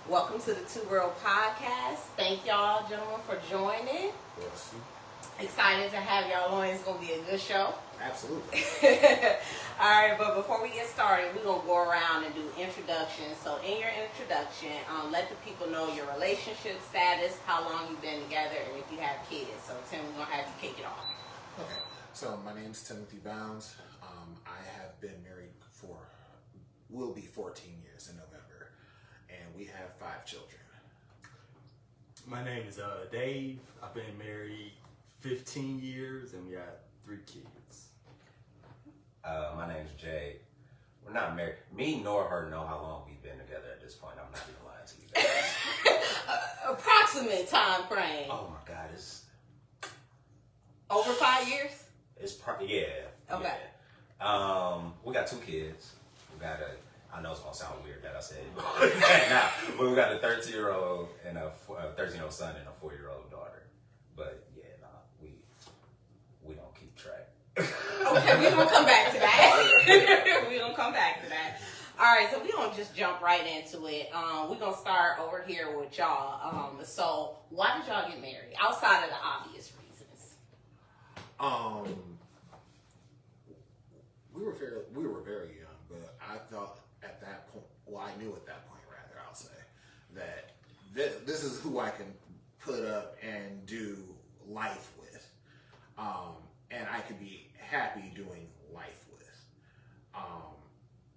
Welcome to the Two World Podcast. Thank y'all, gentlemen, for joining. Yes. Excited to have y'all on. It's going to be a good show. Absolutely. All right, but before we get started, we're going to go around and do introductions. So in your introduction, let the people know your relationship status, how long you've been together, and if you have kids. So Tim, we're going to have you kick it off. Okay. So my name's Timothy Bounds. I have been married will be 14 years in November, and we have 5 children. My name is Dave. I've been married 15 years, and we got 3 kids. My name's Jay. We're not married. Me nor her know how long we've been together at this point. I'm not even lying to you guys. Approximate time frame. Oh my God, it's Over 5 years? yeah. Okay. Yeah. We got 2 kids. We got I know it's gonna sound weird that I said it now, but we got a 13-year-old and a 13-year-old son and a 4-year-old daughter. But yeah, we don't keep track. Okay, we're going to come back to that. We're going to come back to that. All right, so we're going to just jump right into it. We're going to start over here with y'all. So why did y'all get married? Outside of the obvious reasons. We were very young, but I thought at that point, well, I knew at that point, rather, I'll say, that this is who I can put up and do life with. And I could be happy doing life with.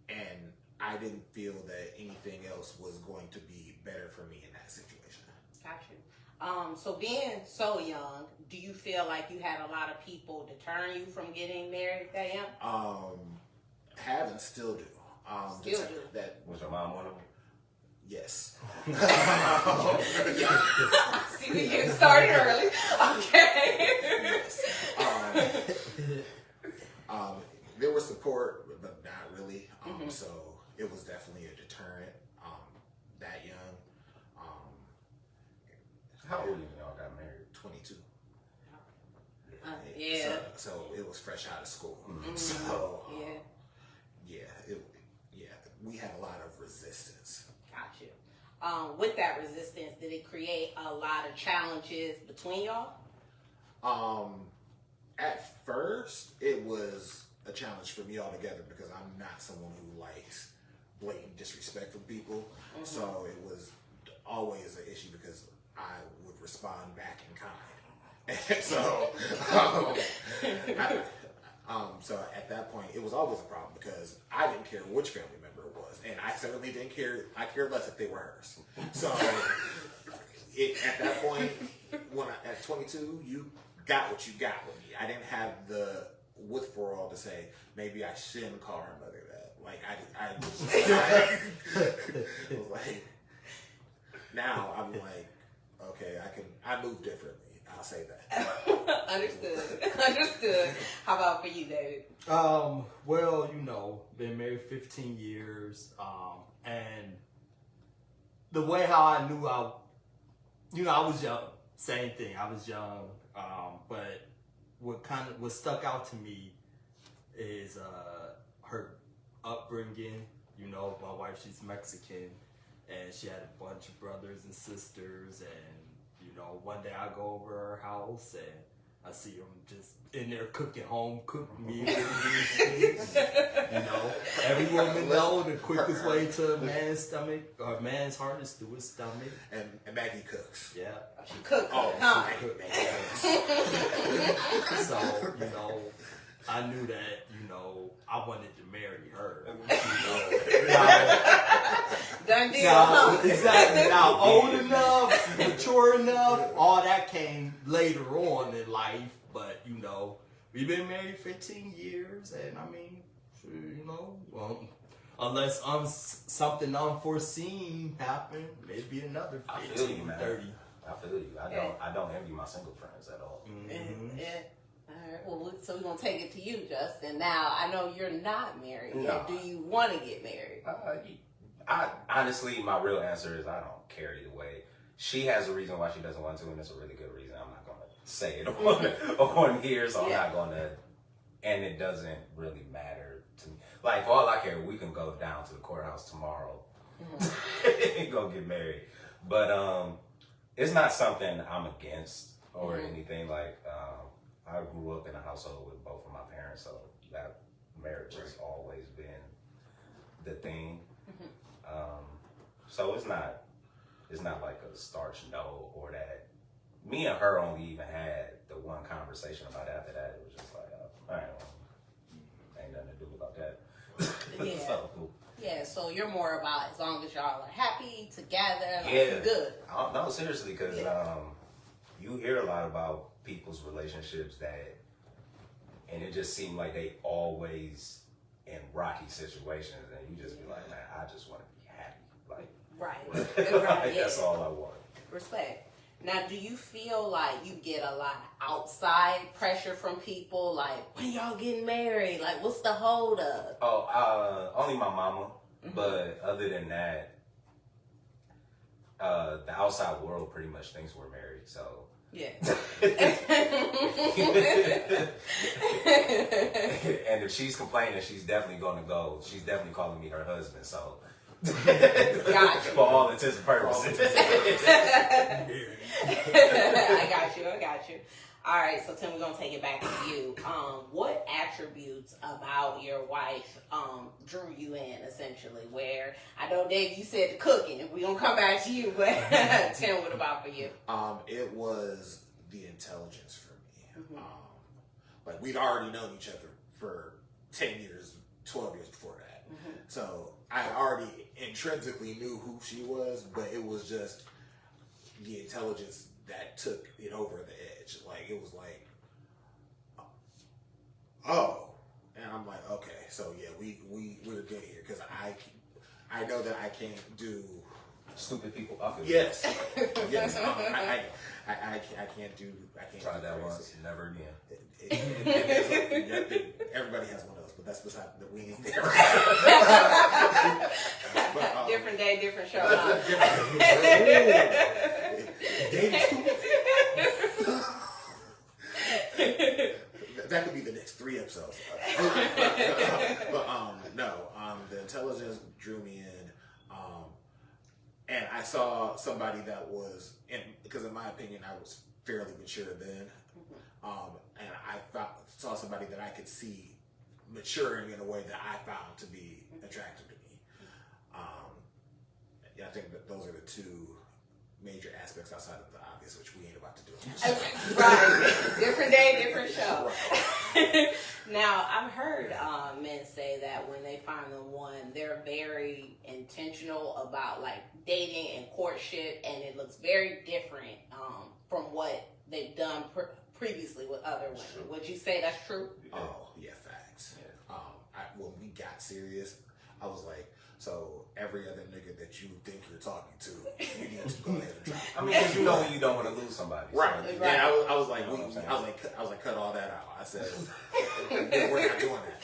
And I didn't feel that anything else was going to be better for me in that situation. Got you. So being so young, do you feel like you had a lot of people deterring you from getting married that young? Have and still do. Still do. That Was your mom one of them? yes. See, we get started early. Okay. There was support, but not really. So it was definitely a deterrent. That young. How old when y'all got married? 22. Yeah. So it was fresh out of school. Mm-hmm. So Yeah. we had a lot of resistance. Got you. With that resistance, did it create a lot of challenges between y'all? At first, it was a challenge for me altogether because I'm not someone who likes blatant disrespect from people. So it was always an issue because I would respond back in kind. And so, so at that point, it was always a problem because I didn't care which family member it was, and I certainly didn't care. I cared less if they were hers. So, at that point, at 22, you got what you got with me. I didn't have the withal to say maybe I shouldn't call her mother that. Like I was like, now I'm like, okay, I move differently. I'll say that. Understood. How about for you, David? Well, been married 15 years, and the way how I knew I was young. Same thing. I was young, but what stuck out to me is her upbringing. My wife, she's Mexican, and she had a bunch of brothers and sisters, and one day I go over her house and I see them just in there cooking home cooked meals. Every woman know the quickest way to a man's stomach or a man's heart is through his stomach. And Maggie cooks. Yeah. She cooked. Oh, huh? Maggie cooks. So, I knew that, I wanted to marry her. Done deal, Now, exactly. Now, old enough, mature enough, all that came later on in life. But, we've been married 15 years, and I mean, unless something unforeseen happened, maybe another 15, 30. I feel you. I don't envy my single friends at all. Mm-hmm. Yeah. All right. Well, so we're gonna take it to you, Justin. Now I know you're not married yet. Do you want to get married? I honestly, my real answer is I don't care either way. She has a reason why she doesn't want to, and it's a really good reason. I'm not gonna say it on here, so I'm not gonna. And it doesn't really matter to me. Like, for all I care, we can go down to the courthouse tomorrow. go get married. But it's not something I'm against or anything. Like I grew up in a household with both of my parents, so that marriage has always been the thing. So it's not like a starch no, or that me and her only even had the one conversation about it. After that. It was just like, ain't nothing to do about that. Yeah. So, Yeah, so you're more about as long as y'all are happy together, like, yeah, good. No, seriously, because you hear a lot about people's relationships and it just seemed like they always in rocky situations, and you just be like, man, I just want to be happy, like, Right. Yeah. That's all I want. Respect. Now, do you feel like you get a lot of outside pressure from people? Like, when y'all getting married? Like, what's the hold up? Oh, only my mama. But other than that, the outside world pretty much thinks we're married. So Yeah. And if she's complaining, she's definitely going to go. She's definitely calling me her husband. So Gotcha. for all intents and purposes. I got you. All right, so Tim, we're gonna take it back to you. What attributes about your wife drew you in, essentially? Where I know, Dave, you said the cooking. We're gonna come back to you, but Tim, what about for you? It was the intelligence for me. Like, we'd already known each other for 10 years, 12 years before that. So I already intrinsically knew who she was, but it was just the intelligence that took it over the edge. Like, it was like, oh, and I'm like, okay, so yeah, we're good here, because I know that I can't do Stupid people. I feel yes. I can't do. Try do that crazy. once, never again. Everybody has one of those, but that's beside the we ain't there. Different day, different show. That could be the next 3 episodes. The intelligence drew me in, and I saw somebody that was, because in my opinion, I was fairly mature then, and I saw somebody that I could see maturing in a way that I found to be attractive to me. I think that those are the 2 major aspects outside of the obvious, which we ain't about to do. Right. Different day, different show. Right. Now, I've heard men say that when they find the one, they're very intentional about like dating and courtship, and it looks very different from what they've done previously with other women. Sure. Would you say that's true? Oh, yeah, facts. Yeah. When we got serious, I was like, so every other nigga that you think you're talking to, you need to go ahead and drop. I mean, because you know when you don't want to lose somebody. Right. So. Right. Yeah, I was like, cut all that out. I said, we're not doing that.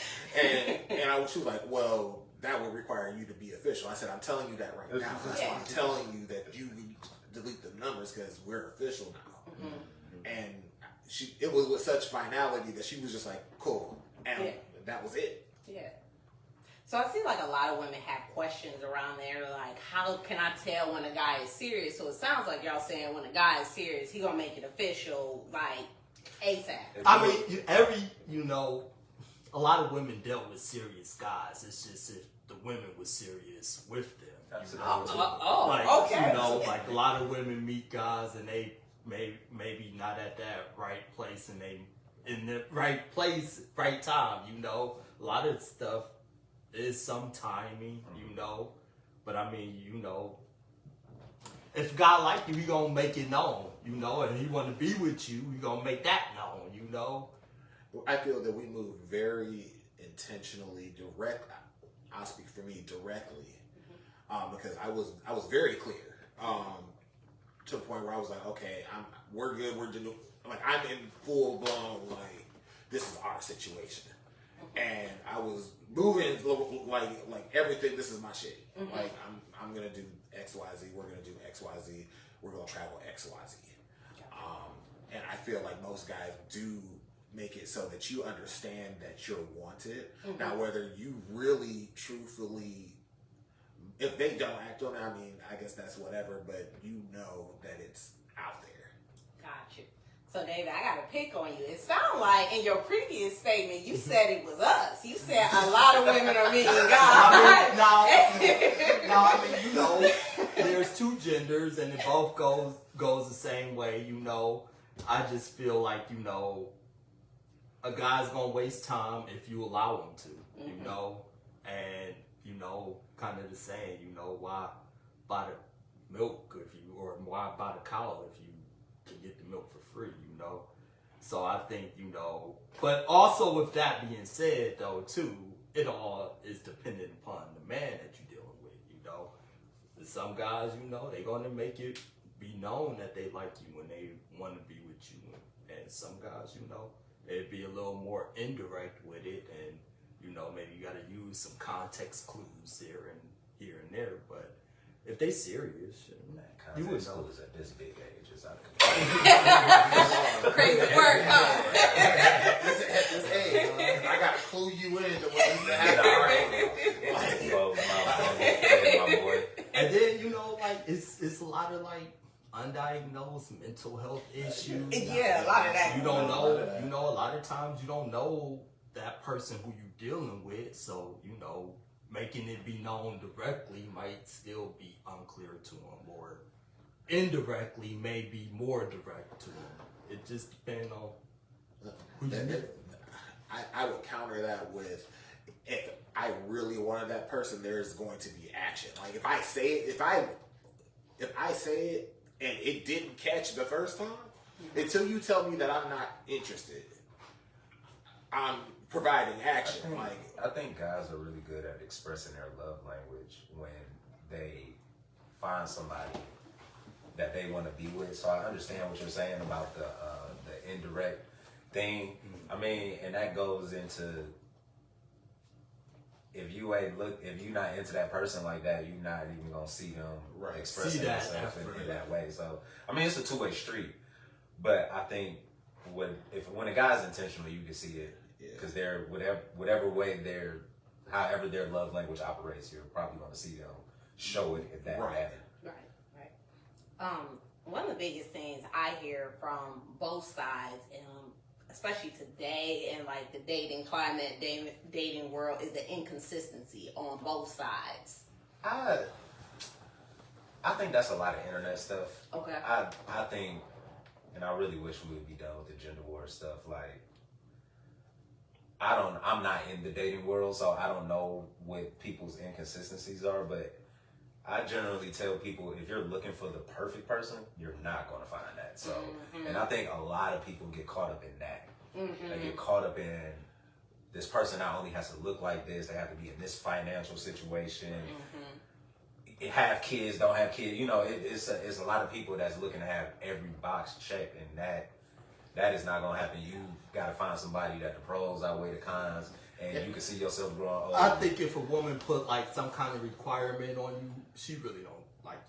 And she was like, well, that would require you to be official. I said, I'm telling you that right now. That's why I'm telling you that you need to delete the numbers, because we're official now. And it was with such finality that she was just like, cool. And that was it. Yeah. So I feel like a lot of women have questions around there, like, how can I tell when a guy is serious? So it sounds like y'all saying when a guy is serious, he gonna make it official, like, ASAP. I mean, a lot of women dealt with serious guys. It's just if the women were serious with them. Okay. Like a lot of women meet guys and they maybe not at that right place, and they in the right place, right time. A lot of stuff is some timing, but I mean, if God like you, he gonna make it known, and he want to be with you, he gonna make that known, I feel that we move very intentionally direct. I'll speak for me directly, because I was very clear, to the point where I was like, okay, we're good, we're doing, like, I'm in full blown, like, this is our situation. And I was moving like everything. This is my shit. Like, I'm gonna do X, Y, Z. We're gonna do X, Y, Z. We're gonna travel X, Y, Z. And I feel like most guys do make it so that you understand that you're wanted. Now, whether you really, truthfully if they don't act on it, I mean, I guess that's whatever. But you know that it's out there. Got you. So, David, I got to pick on you. It sounds like in your previous statement, you said it was us. You said a lot of women are meeting God. I mean, you know, there's two genders, and it both goes the same way. You know, I just feel like, you know, a guy's gonna waste time if you allow him to. You know, and you know, kind of the saying, you know, why buy the milk if you, or why buy the cow if you can get the milk for free, you know? So I think, you know, but also with that being said though too, it all is dependent upon the man that you're dealing with, you know? Some guys, you know, they're gonna make it be known that they like you and they want to be with you. And some guys, you know, it'd be a little more indirect with it, and you know, maybe you gotta use some context clues here and there, but if they serious, you would know. Schools at this big age is out of control. Crazy work, huh? At this age, I gotta clue you in to what needs to happen. Well, my boy. And then, you know, like it's a lot of like undiagnosed mental health issues. Yeah, a lot of that. You don't know, you know, a lot of times you don't know that person who you're dealing with, so you know, making it be known directly might still be unclear to them, or indirectly may be more direct to them. It just depends on who you meet. I would counter that with, if I really wanted that person, there's going to be action. Like if I say it, if I say it and it didn't catch the first time, until you tell me that I'm not interested, I'm providing action. I think guys are really good at expressing their love language when they find somebody that they want to be with. So I understand what you're saying about the indirect thing. I mean, and that goes into, if you're not into that person like that, you're not even gonna see them expressing themselves in that way. So I mean, it's a two-way street. But I think when a guy's intentional, you can see it. Because they're whatever way however their love language operates, you're probably going to see them show it at that manner. Right. One of the biggest things I hear from both sides, especially today in like the dating climate, dating world, is the inconsistency on both sides. I think that's a lot of internet stuff. Okay. I think, and I really wish we would be done with the gender war stuff. Like, I'm not in the dating world, so I don't know what people's inconsistencies are, but I generally tell people, if you're looking for the perfect person, you're not going to find that. So, and I think a lot of people get caught up in that. They get caught up in, this person not only has to look like this, they have to be in this financial situation, have kids, don't have kids. You know, it's a lot of people that's looking to have every box checked, and that is not going to happen. You got to find somebody that the pros outweigh the cons, and you can see yourself growing old. I think if a woman put like some kind of requirement on you, she really don't like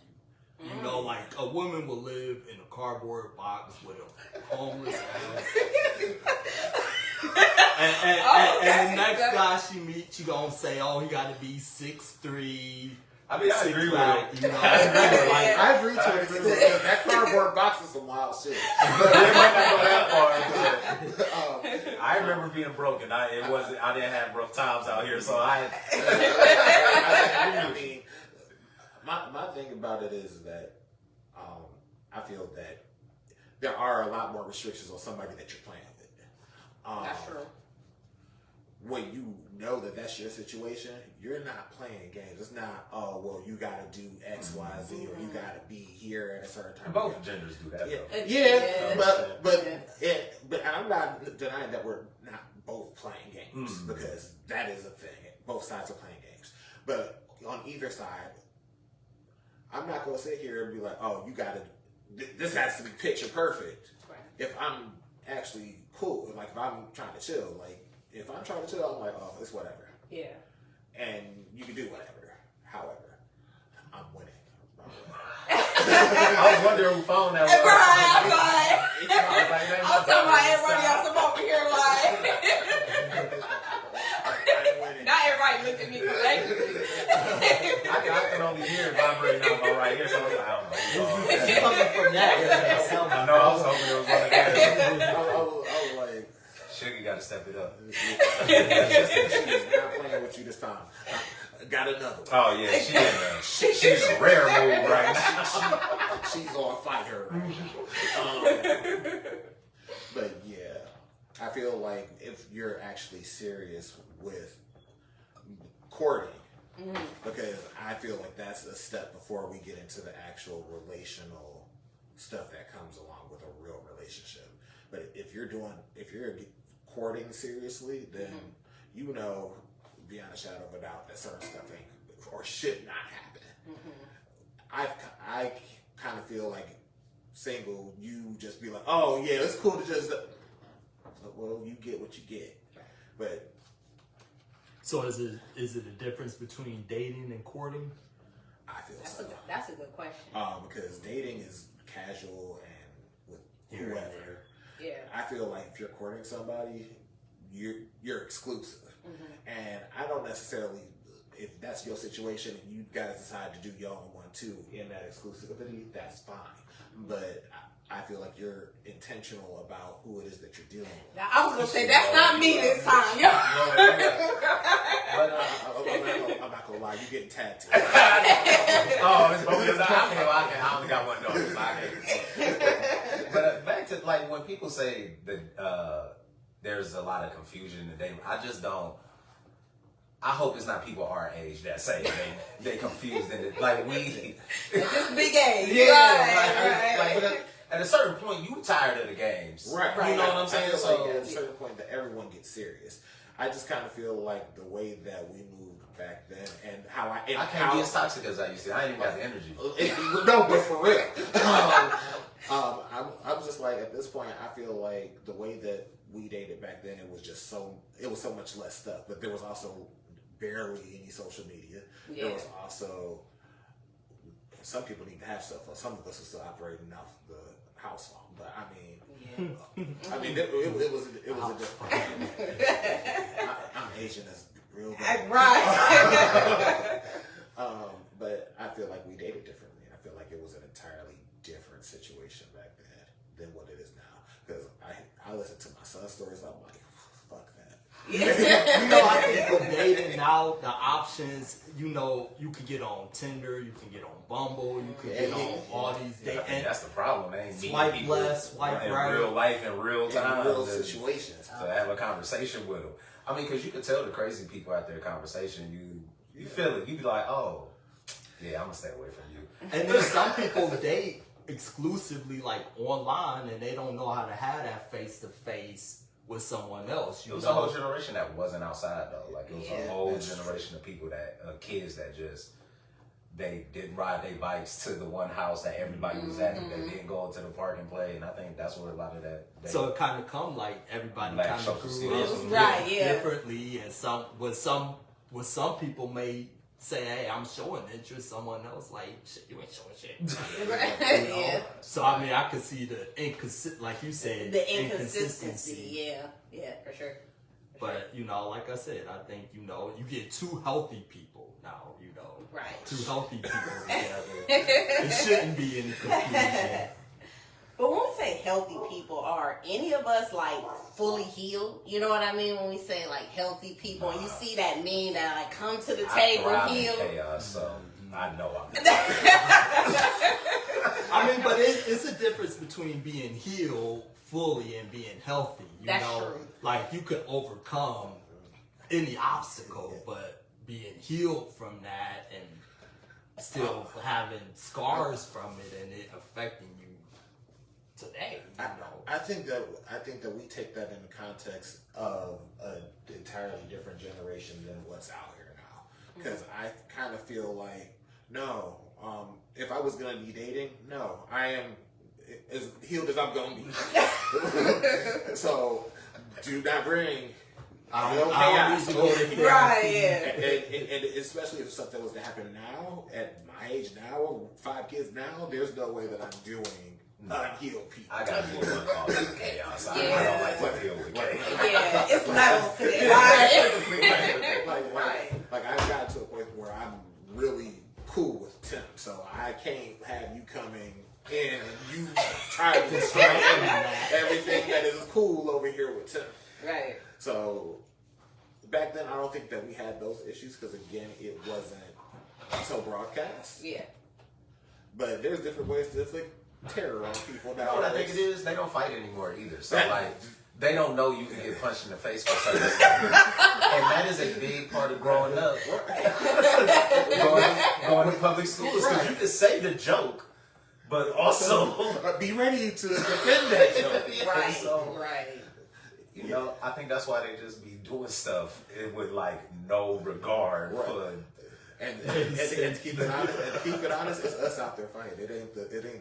you. You know, like a woman will live in a cardboard box with a homeless ass. and the next guy she meets, she gonna say, "Oh, he got to be 6'3". I mean, I agree with it. You know, I agree to it because that cardboard box is some wild shit. But it might not go that far. I remember being broken. I didn't have rough times out here, so I mean, my thing about it is that I feel that there are a lot more restrictions on somebody that you're playing with. That's true. When you know that that's your situation, you're not playing games. It's not, oh, well, you got to do X, Y, Z, or you got to be here at a certain time. Both genders do that, though. Yeah, but I'm not denying that we're not both playing games, because that is a thing. Both sides are playing games. But on either side, I'm not going to sit here and be like, oh, you got to, this has to be picture perfect. Right. If I'm actually cool, like if I'm trying to chill, like, if I'm trying to chill, I'm like, oh, it's whatever. Yeah. And you can do whatever. However, I'm winning. I was wondering who found that one. Right, I'm talking about everybody else. I'm over here like. Not everybody Nobody looked at me collectively. I can only hear it vibrating out my right ear, so I was like, I don't know. It's coming from that. I know, I was hoping it was one of them. I was like, Sugar got to step it up. she is not playing with you this time. I got another one. Oh yeah, she's in a rare mood right now. She's on fighter. But yeah, I feel like if you're actually serious with courting, because I feel like that's a step before we get into the actual relational stuff that comes along with a real relationship. But if you're courting seriously, then you know, beyond a shadow of a doubt, that certain stuff ain't or should not happen. I kind of feel like single, you just be like, oh yeah, it's cool to just. Well, you get what you get, but. So is it a difference between dating and courting? I feel That's a good question. Because dating is casual and with Here and whoever. there. Yeah. I feel like if you're courting somebody, you're exclusive, and I don't necessarily. If that's your situation and you guys decide to do your own one too in that exclusivity, that's fine. But I feel like you're intentional about who it is that you're dealing with. Now, I was gonna say that's not me this time, yo. I'm not gonna lie, you're getting tattooed. Oh, it's because I only got one daughter. So I can't. But back to like when people say that there's a lot of confusion in the dating, I just don't. I hope it's not people our age that say they confused and like we. This big age, Yeah, right. like at a certain point, you tired of the games, Right. You know what I'm saying? I feel So like at a certain point that everyone gets serious. I just kind of feel like the way that we moved back then and how I can't be as toxic as I used to. I ain't even got the energy. No, but for real. I'm just like at this point, I feel like the way that we dated back then, it was so much less stuff. But there was also barely any social media. Yeah. There was also some people need to have stuff. Some of us are still operating off the house phone, but I mean, it was a different. I'm Asian, that's real bad. Right. But I feel like we dated differently. I feel like it was an entirely different situation back then than what it is now. Because I listen to my son's stories, I'm like, fuck that. You know, I think with dating now, the options, you know, you can get on Tinder, you can get on Bumble, you can get on all these I think dating. that's the problem. They ain't meeting Swipe people left, swipe in right. real life, in real time, In real to- situations. to have a conversation with them. I mean, because you can tell the crazy people out there conversation. You feel it. You be like, oh, yeah, I'm gonna stay away from you. And then some people date exclusively like online and they don't know how to have that face to face with someone else. It You was know? a whole generation that wasn't outside though. Like it was Yeah. a whole generation of people that kids that just they didn't ride their bikes to the one house that everybody was at. And they didn't go to the park and play. And I think that's where a lot of that. So it kind of come like everybody Black kind of social grew skills. up Right, yeah. differently, and some people may say, "Hey, I'm showing interest." Someone else like, "Shit, you ain't showing shit." You know? Yeah. So I mean, I could see the like you said, The inconsistency. Yeah, for sure. But you know, like I said, I think you get two healthy people now. You know, Right. two healthy people together. It shouldn't be any confusion. But when we say healthy people, are any of us like fully healed? You know what I mean? When we say like healthy people, and you see that meme that like come to the I table thrive in healed. chaos, so I know I'm. I mean, but it's a difference between being healed fully and being healthy. You That's know, true. like you could overcome any obstacle, but being healed from that and still having scars from it and it affecting you today. You know, I think that we take that in the context of an entirely different generation than what's out here now. Because I kind of feel like, no, if I was going to be dating, no, I am as healed as I'm going to be. So, do not bring I no don't chaos need to go over to here. Right, yeah. And especially if something was to happen now, at my age now, 5 kids now, there's no way that I'm doing unhealed people. I gotta be the one called the chaos. I Yeah. don't like to deal with chaos. Yeah, it's levels to that. Right. Like, like I've gotten to a point where I'm really cool with Tim, so I can't have you coming in and you try to describe everything that is cool over here with Tim. Right. So back then, I don't think that we had those issues because again, it wasn't so broadcast. Yeah. But there's different ways to inflict terror on people now. You know what I think it is? They don't fight anymore either. So like they don't know you can get punched in the face for certain stuff. And that is a big part of growing up. going to public schools. Because you can say the joke, but also be ready to defend that joke. Right. So, Right. you know, I think that's why they just be doing stuff with like no regard for. And to keep it honest, it's us out there fighting. It ain't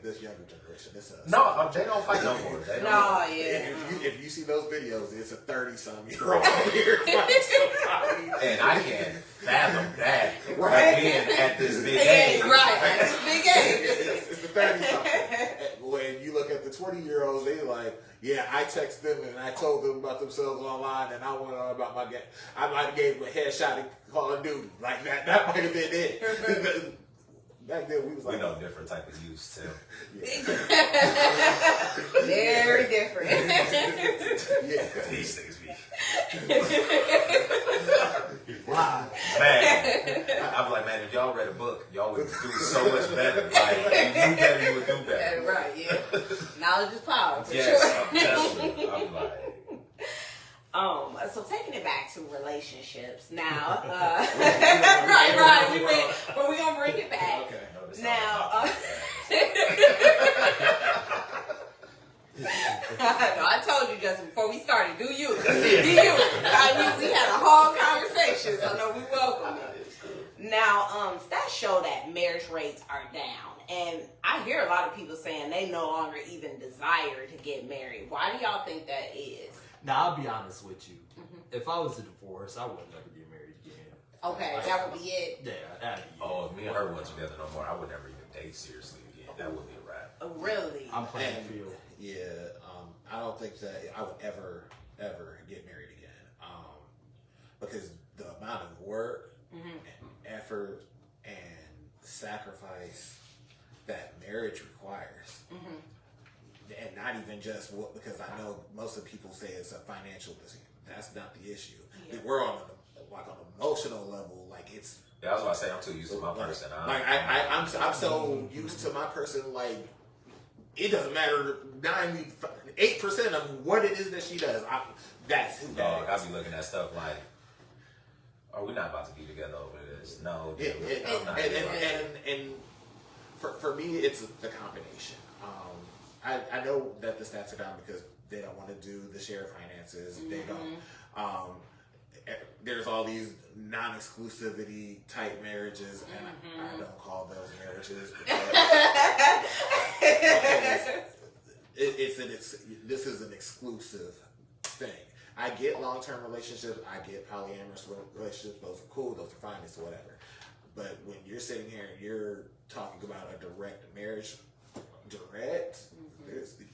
this younger generation. It's us. No, they don't fight no more. They don't. No, yeah. If you see those videos, it's a 30-some-year-old here fighting somebody. And I can't fathom that. Right. Being at this big age. Right. At this big age. It's the 30-something. When you look at the 20-year-olds, they like, yeah, I text them and I told them about themselves online and I went on about my game. I might have gave them a headshot in Call of Duty. Like that might have been it. Back then we was like, We know different type of use too. Very different. yeah. These things be. Wow. Man, I'm like, man, if y'all read a book, y'all would do so much better. Like, if you knew better, you would do better. Right, yeah. Knowledge is power, for Yes, sure. I'm telling you. I'm like, So taking it back to relationships now, right, but we're gonna bring it back. Okay. no, this Now, no, I told you just before we started, do you. I knew we had a whole conversation, so no, we welcome you. Now, stats show that marriage rates are down, and I hear a lot of people saying they no longer even desire to get married. Why do y'all think that is? Now, I'll be honest with you. If I was a divorce, I would never get married again. Okay, that would be it. Yeah, that'd be it. oh, if me and her weren't together no more, I would never even date seriously again. That would be a wrap. Really? I'm playing And, field. yeah, I don't think that I would ever get married again. Because the amount of work and effort and sacrifice that marriage requires. And not even just because I know most of the people say it's a financial decision. That's not the issue. Yeah. We're on an emotional level. Like it's Yeah, I was about to say, I'm too used to my person. I'm so used to my person. Like it doesn't matter 98% of what it is that she does. That's who Dog, that I be looking at stuff like, are we not about to be together over this? No, is. I'm not. And for me, it's the combination. I know that the stats are down because they don't want to do the shared finances. They don't. There's all these non-exclusivity type marriages, and I don't call those marriages because this is an exclusive thing. I get long-term relationships. I get polyamorous relationships. Those are cool. Those are fine. It's whatever. But when you're sitting here and you're talking about a direct marriage,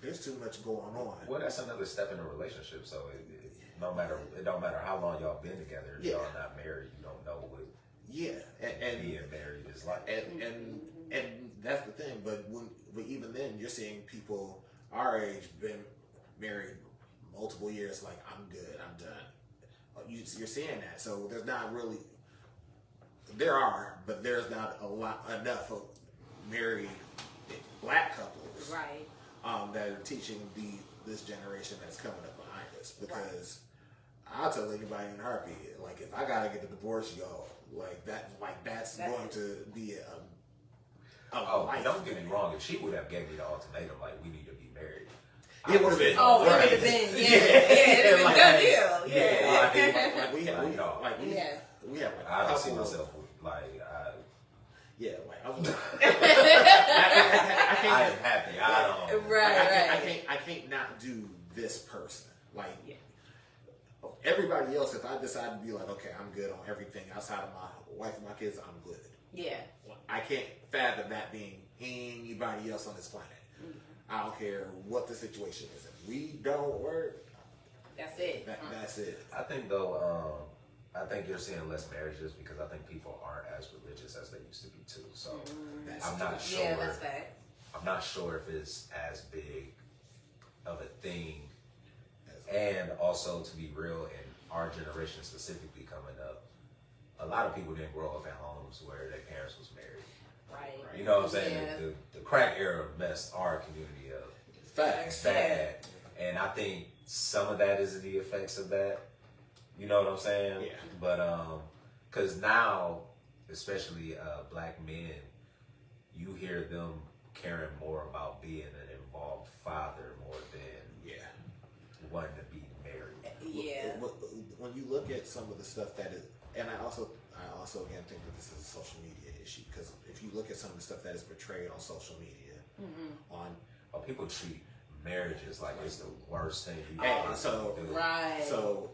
there's too much going on. Well, that's another step in a relationship. So it don't matter how long y'all been together. If y'all not married, you don't know what and being married is like. And that's the thing. But even then, you're seeing people our age been married multiple years. Like I'm good, I'm done. You're seeing that. So there's not really. There are, but there's not enough of married black couples, Right. that are teaching this generation that's coming up behind us. Because I'll tell anybody in a heartbeat, like if I gotta get a divorce, that's going to be a life. Don't get me wrong. If she would have gave me the ultimatum, like we need to be married, It would have been. Oh, it would have been, it would have been a good deal. Yeah. We have I don't see couple- myself like Yeah, like I was. I can't. am happy. I don't. Right. I can't not do this person. Like everybody else, if I decide to be like, okay, I'm good on everything outside of my wife and my kids, I'm good. Yeah. I can't fathom that being anybody else on this planet. I don't care what the situation is. If we don't work, That's it. that's it. I think though, I think you're seeing less marriages because I think people aren't as religious as they used to be too. So I'm not sure. Yeah, that's fact. I'm not sure if it's as big of a thing. And also, to be real, in our generation specifically coming up, a lot of people didn't grow up in homes where their parents was married. Right. You know what I'm saying? Yeah. The crack era messed our community up Facts. bad. And I think some of that is the effects of that. You know what I'm saying? Yeah. But because now, especially black men, you hear them caring more about being an involved father more than wanting to be married. Yeah. When you look at some of the stuff that is, and I also again think that this is a social media issue, because if you look at some of the stuff that is portrayed on social media, on People treat marriages like it's the worst thing you and can so do. Right. so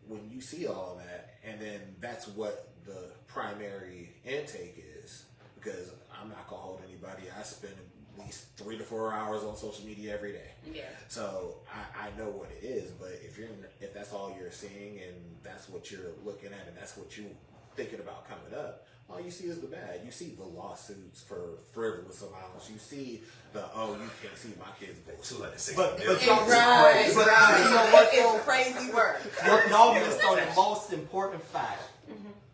when you see all of that, and then that's what the primary intake is, because I'm not gonna hold anybody. I spend at least 3 to 4 hours on social media every day. Yeah. So I know what it is, but if that's all you're seeing and that's what you're looking at and that's what you're thinking about coming up, all you see is the bad. You see the lawsuits for frivolous amounts. You see the you can't see my kids' books. But It's y'all, right. but you know what, though? It's crazy work. Y'all missed on the most important fact.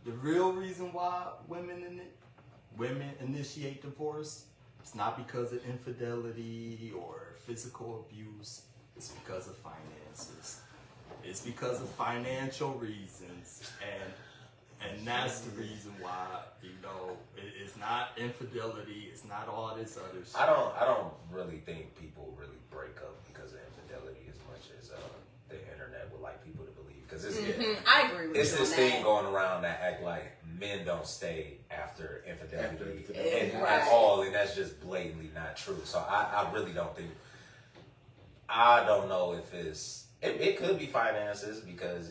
The real reason why women initiate divorce, it's not because of infidelity or physical abuse. It's because of finances. It's because of financial reasons, and that's the reason why, it's not infidelity. It's not all this other shit. I don't really think people really break up because of infidelity as much as the internet would like people to believe. Because I agree with it's you this on thing that. going around that act like men don't stay after infidelity Right. at all, and that's just blatantly not true. So I really don't think. I don't know if it could be finances because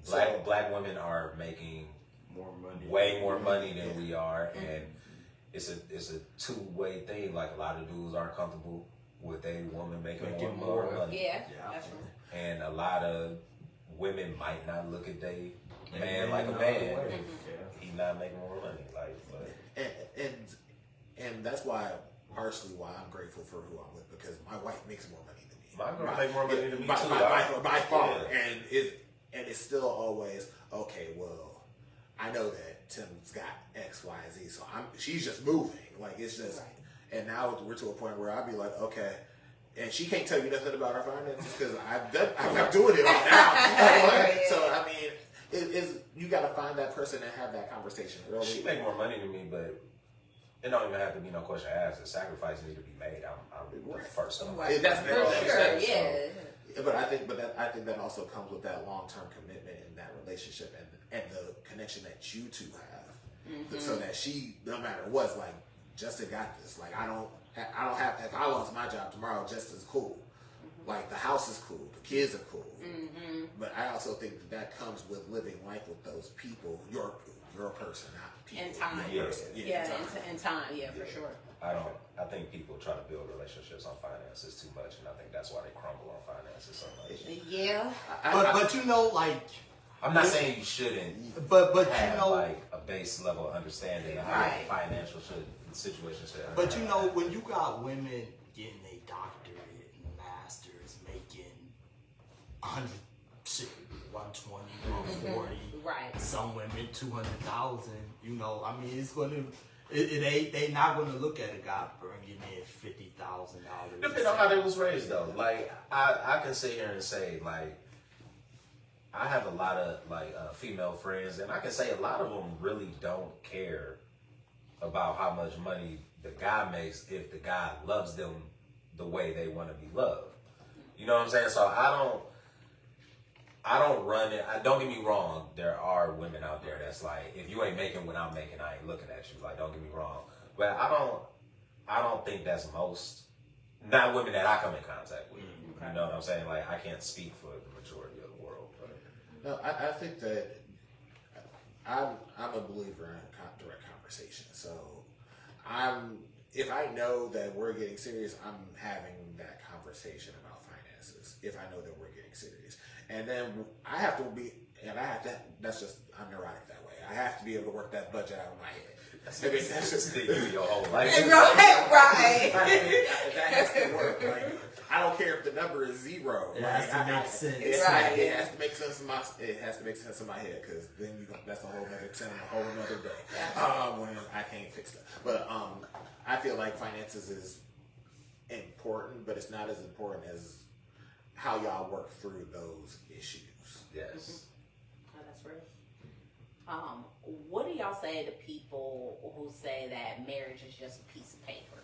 black women are making More money. way more money than we are, and it's a two-way thing. Like a lot of dudes aren't comfortable with a woman making more money. Yeah, Yeah. that's true. And a lot of women might not look at they man like a no man way. if he not making more money. Like, but and that's why partially why I'm grateful for who I'm with, because my wife makes more money than me. my girl make more money than me by, too. by far, Yeah. and it's still always okay. Well, I know that Tim's got X, Y, Z, so she's just moving. Like it's just, and now we're to a point where I'd be like, okay. And she can't tell you nothing about our finances because I'm doing it all now. So I mean, you got to find that person and have that conversation early. She make more money than me, but it don't even have to be no question asked. The sacrifice need to be made. I'm the first one. Right. That's For very sure, so- yeah. But I think that also comes with that long-term commitment in that relationship and the connection that you two have, so that she, no matter what, like Justin got this. Like I don't have. If I lost my job tomorrow, Justin's cool. Like the house is cool, the kids are cool. But I also think that comes with living life with those people. Your person, not people. In time. Your person. Yeah, in time. in time, yeah, for sure. I think people try to build relationships on finances too much, and I think that's why they crumble on finances so much. Yeah. But like, I'm not saying you shouldn't but have like a base level understanding of how Right. financial situation should. But when you got women getting a doctorate and masters making 100, 120, 140, Right. some women 200,000. I mean, it's gonna. They not gonna look at a guy bringing in $50,000. Depending on how they was raised though. Like I can sit here and say like I have a lot of female friends, and I can say a lot of them really don't care about how much money the guy makes if the guy loves them the way they want to be loved. You know what I'm saying? So I don't run it. Don't get me wrong. There are women out there that's like, if you ain't making what I'm making, I ain't looking at you. Like, don't get me wrong. But I don't think that's most, not women that I come in contact with. You know what I'm saying? Like, I can't speak for the majority of the world. But. No, I think that I'm a believer in direct conversation. So if I know that we're getting serious, I'm having that conversation about finances. If I know that we're getting serious, and then I have to be, and I have to. That's just I'm neurotic that way. I have to be able to work that budget out of my head. That's just you your whole life. Right. That has to work. Like, I don't care if the number is zero. It Like, has to make sense. Right. It has to make sense in my. It has to make sense in my head because then that's a whole other day when I can't fix that. But I feel like finances is important, but it's not as important as how y'all work through those issues. Yes. Oh, that's real. What do y'all say to people who say that marriage is just a piece of paper?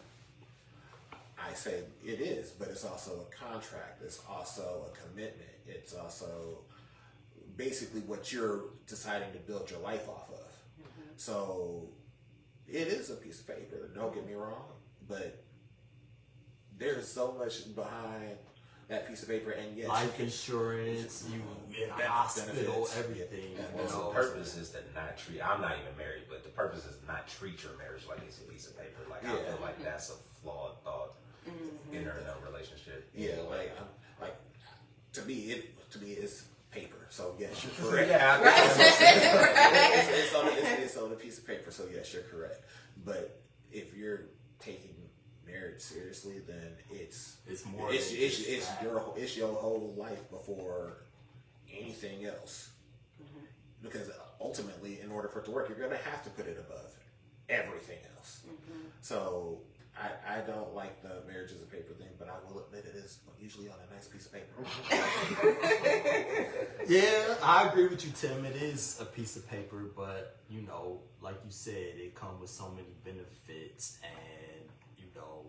I say it is, but it's also a contract. It's also a commitment. It's also basically what you're deciding to build your life off of. Mm-hmm. So it is a piece of paper. Don't get me wrong, but there's so much behind that piece of paper, and yes, life insurance, you in a hospital, everything. And the purpose is to not treat. I'm not even married, but the purpose is not treat your marriage like it's a piece of paper. Like I feel like that's a flawed thought in a relationship. Yeah, like to me, it's paper. So yes, you're correct. It's on a piece of paper. So yes, you're correct. But if you're taking marriage seriously, then it's more. It's your whole life before anything else. Mm-hmm. Because ultimately, in order for it to work, you're going to have to put it above everything else. Mm-hmm. So I don't like the marriage as a paper thing, but I will admit it is usually on a nice piece of paper. Yeah, I agree with you, Tim. It is a piece of paper, but you know, like you said, it comes with so many benefits, and you know,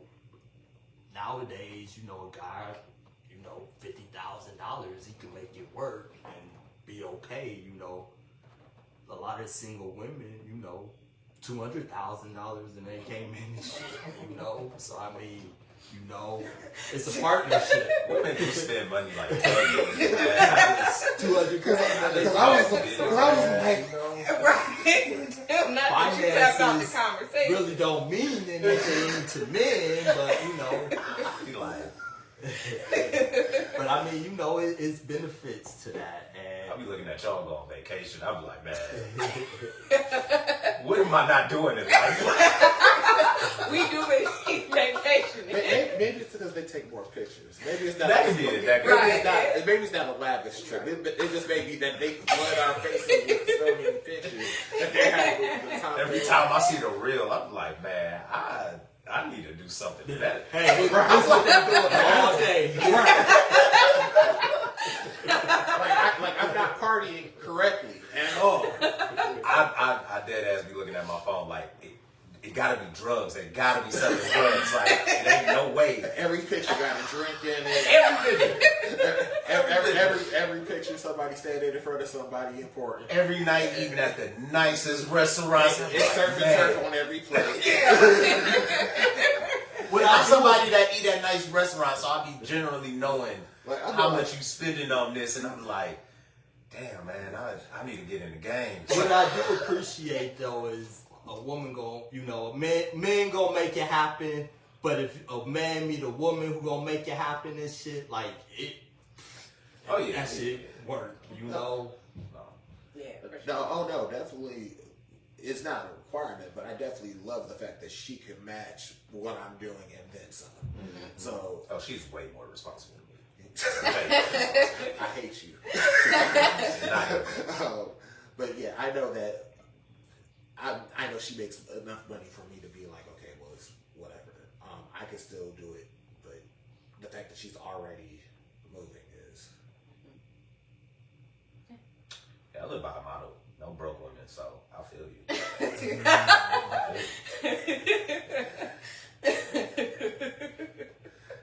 nowadays, you know, a guy, you know, $50,000, he can make it work and be okay. You know, a lot of single women, you know, $200,000 and they came in and shit, you know. So I mean, you know, it's a partnership. Women do spend money like $200. Because I was like, finances really don't mean anything to men, but you know, You lying. but I mean, you know, it's benefits to that. And I'll be looking at y'all go on vacation. I'll be like, man, what am I not doing in life? We do vacation. maybe it's because they take more pictures. Maybe it's not. That could be it. Maybe it's not a lavish trip. It just may be that they flood our faces with so many pictures that they have the time. Every time I see the reel, I'm like, man, I need to do something to that. hey, that's what they're doing all day. Like I'm not partying correctly at all. I dead ass be looking at my phone like it gotta be drugs. They gotta be selling drugs. Like it ain't no way. Every picture got a drink in it. Every picture somebody standing in front of somebody important. Every night, even at the nicest restaurants, It's surf and turf on every plate. Well, I'm somebody that eat at nice restaurants, so I'll be generally knowing Like, how much you spending on this, and I'm like, damn, man, I need to get in the game. What I do appreciate though is a woman men gonna make it happen. But if a man meet a woman who gonna make it happen and shit, like it. Oh yeah, that shit work. You know. Yeah, for sure. No, definitely. It's not a requirement, but I definitely love the fact that she could match what I'm doing and then some. Mm-hmm. So, she's way more responsible than me. I hate you. But yeah, I know that. I know she makes enough money for me to be like, okay, well, it's whatever. I can still do it, but the fact that she's already moving is. Yeah, I live by a motto: no broke women. So I feel you.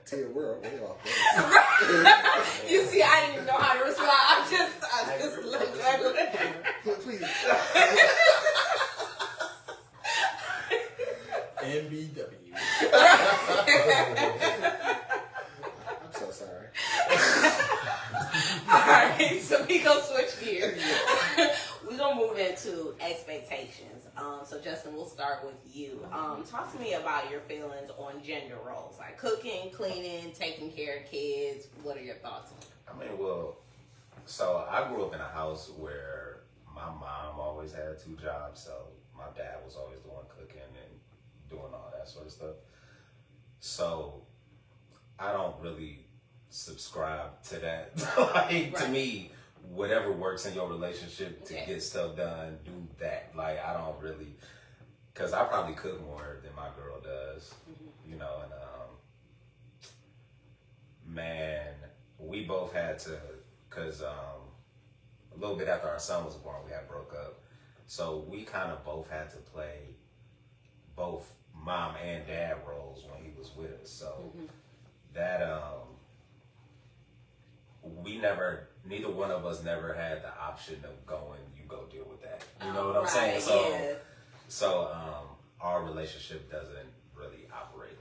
Tia, we're way off. You see, I didn't even know how to respond. I just looked at it. Please. NBW. I'm so sorry. Alright, so we gonna switch gears. We're gonna move into expectations. So Justin, we'll start with you. Talk to me about your feelings on gender roles, like cooking, cleaning, taking care of kids. What are your thoughts on it? I mean, well, so I grew up in a house where my mom always had 2 jobs, so my dad was always the one cooking and doing all that sort of stuff. So I don't really subscribe to that. Like, to me, whatever works in your relationship to get stuff done, do that. Like, I don't really, because I probably cook more than my girl does, you know, and man, we both had to, because a little bit after our son was born, we had broke up. So we kind of both had to play both mom and dad roles when he was with us. So that, neither one of us never had the option of going, you go deal with that. You know what I'm saying? So our relationship doesn't really operate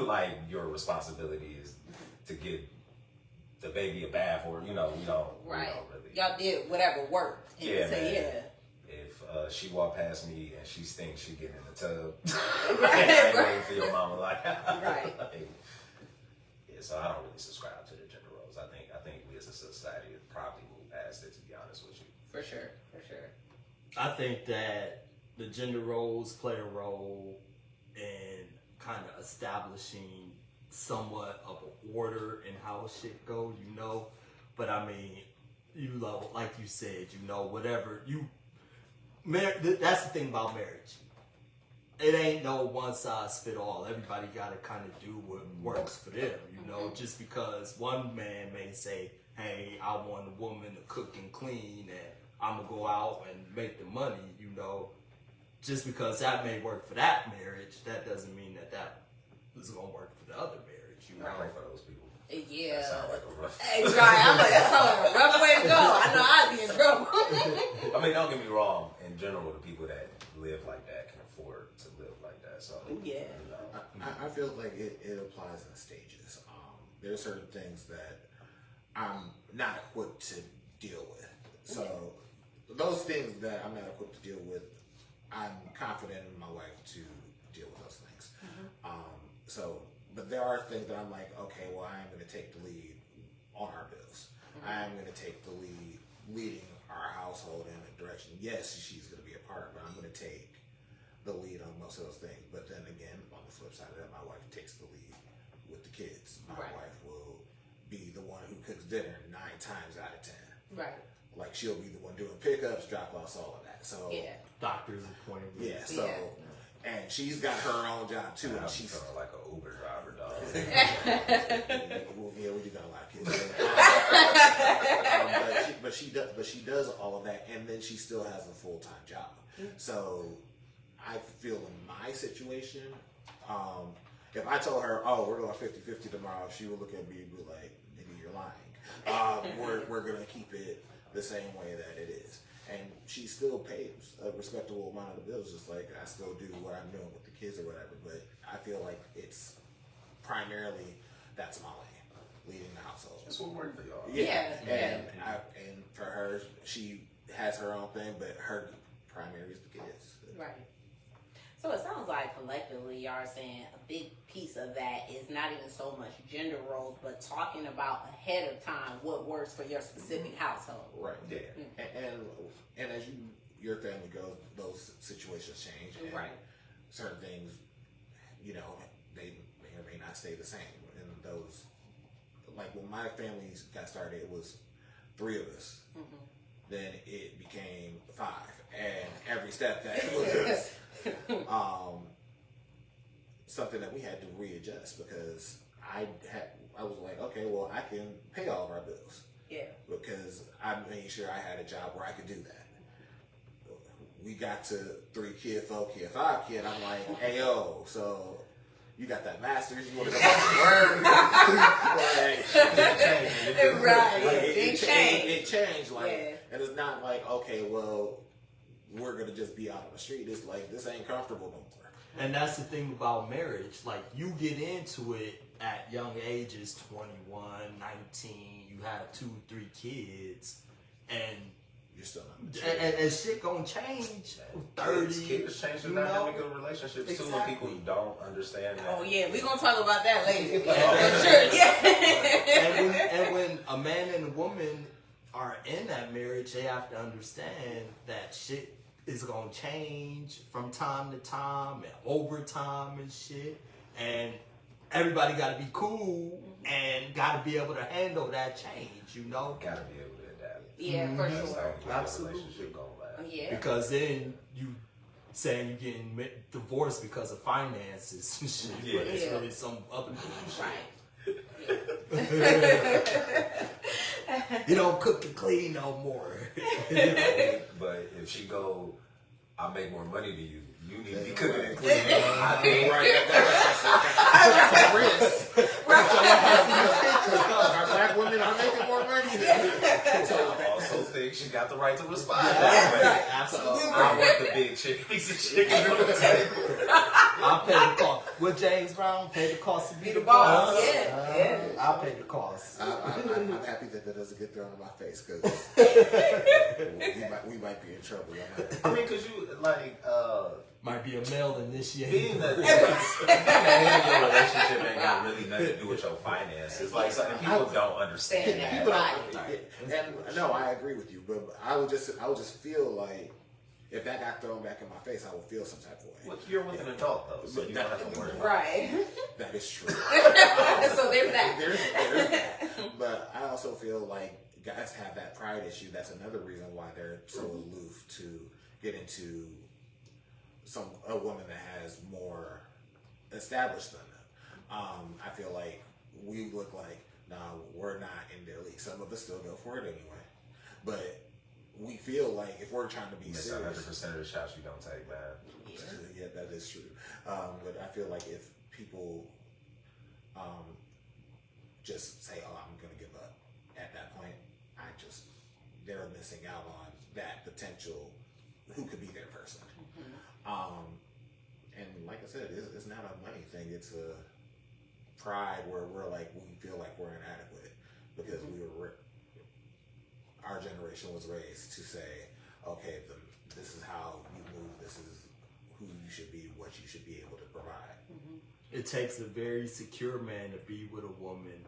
like your responsibility is to give the baby a bath, or we don't really. Y'all did whatever worked. Yeah, man. If she walked past me and she stinks, she get in the tub. I ain't waiting for your mama like yeah, so I don't really subscribe to the gender roles. I think we as a society have probably moved past it, to be honest with you. For sure. I think that the gender roles play a role in kind of establishing somewhat of an order in how shit go, But I mean, like you said, whatever that's the thing about marriage. It ain't no one size fit all. Everybody got to kind of do what works for them, Just because one man may say, hey, I want a woman to cook and clean and I'm going to go out and make the money, Just because that may work for that marriage, that doesn't mean that is going to work for the other marriage, I pray for those people. Yeah. That sounds like a rough. Right. I'm like, that sounds like a rough way to go. I know I'd be in trouble. I mean, don't get me wrong. In general, the people that live like that can afford to live like that. So yeah. I feel like it applies in stages. There are certain things that I'm not equipped to deal with. So those things that I'm not equipped to deal with, I'm confident in my wife to deal with those things. But there are things that I'm like, okay, well, I am going to take the lead on our bills. I am going to take the lead leading our household in a direction. Yes, she's going to be a part, but I'm going to take the lead on most of those things. But then again, on the flip side of that, my wife takes the lead with the kids. My wife will be the one who cooks dinner 9 times out of 10. Right. Like, she'll be the one doing pickups, drop-offs, all of that. So doctor's appointments. Yeah, so and she's got her own job too. And she's feeling like an Uber driver, dog. Well, yeah, we do got a lot of kids. But she does all of that, and then she still has a full-time job. So I feel in my situation, if I told her, "Oh, we're going 50-50 tomorrow," she would look at me and be like, "Nigga, you're lying. We're gonna keep it the same way that it is." And she still pays a respectable amount of the bills, just like I still do what I'm doing with the kids or whatever. But I feel like it's primarily that's my lane, leading the household. That's what worked for y'all. And for her, she has her own thing, but her primary is the kids. Right. So it sounds like collectively y'all are saying a big piece of that is not even so much gender roles, but talking about ahead of time what works for your specific household. Right. Yeah. And as your family goes, those situations change. And certain things, they may or may not stay the same. And those, like when my family got started, it was 3 of us. Then it became 5, and every step that was something that we had to readjust, because I was like, okay, well, I can pay all of our bills. Yeah. Because I made sure I had a job where I could do that. We got to 3 kid, 4 kid, 5 kid. I'm like, hey, yo, so you got that master's, you want to go back to work? It changed. And it's not like, okay, well, we're going to just be out on the street. It's like, this ain't comfortable no more. And that's the thing about marriage. Like, you get into it at young ages, 21, 19, you have 2, 3 kids, and you're still not. And shit gonna change. 30. Kids change the you know? dynamic of relationships too, and people don't understand that. Oh yeah, we're gonna talk about that later. Oh, For sure. Yeah. And when a man and a woman are in that marriage, they have to understand that shit is gonna change from time to time and over time and shit. And everybody gotta be cool and gotta be able to handle that change, you know? Gotta be able to adapt. Yeah, for That's sure. how Absolutely. the relationship gonna last. Yeah. Because then you saying you're getting divorced because of finances and shit, Yeah. but it's Yeah. really some other shit. Right. You don't cook and clean no more. But if she go, I make more money than you. You need to be cooking and cleaning. Right. That's a risk. Our black women are making more money than you. I also think she got the right to respond. Right. So Absolutely. I want the big piece of chicken on the table. I'll pay the cost. With James Brown, pay the cost to be the boss. boss. Yeah. I'll pay the cost. I'm happy that doesn't get thrown in my face because we might be in trouble. I mean, cause you like Might be a male initiated. being that in your relationship ain't got really nothing to do with your finances. Like something people don't understand that. People Right. don't, and no, I agree with you, but I would just feel like if that got thrown back in my face, I would feel some type of way. Well, you're with an adult though, so you don't have to worry about it. Right. That is true. So there's that. There's that. But I also feel like guys have that pride issue. That's another reason why they're so aloof to get into a woman that has more established than them. I feel like we look like, no, we're not in their league. Some of us still go for it anyway. But we feel like if we're trying to be Miss serious, 100% of the shots you don't take, man. yeah, that is true. But I feel like if people just say, "Oh, I'm going to give up," at that point, they're missing out on that potential who could be their person. And like I said, it's not a money thing. It's a pride where we feel like we're inadequate because our generation was raised to say, okay, this is how you move, this is who you should be, what you should be able to provide. It takes a very secure man to be with a woman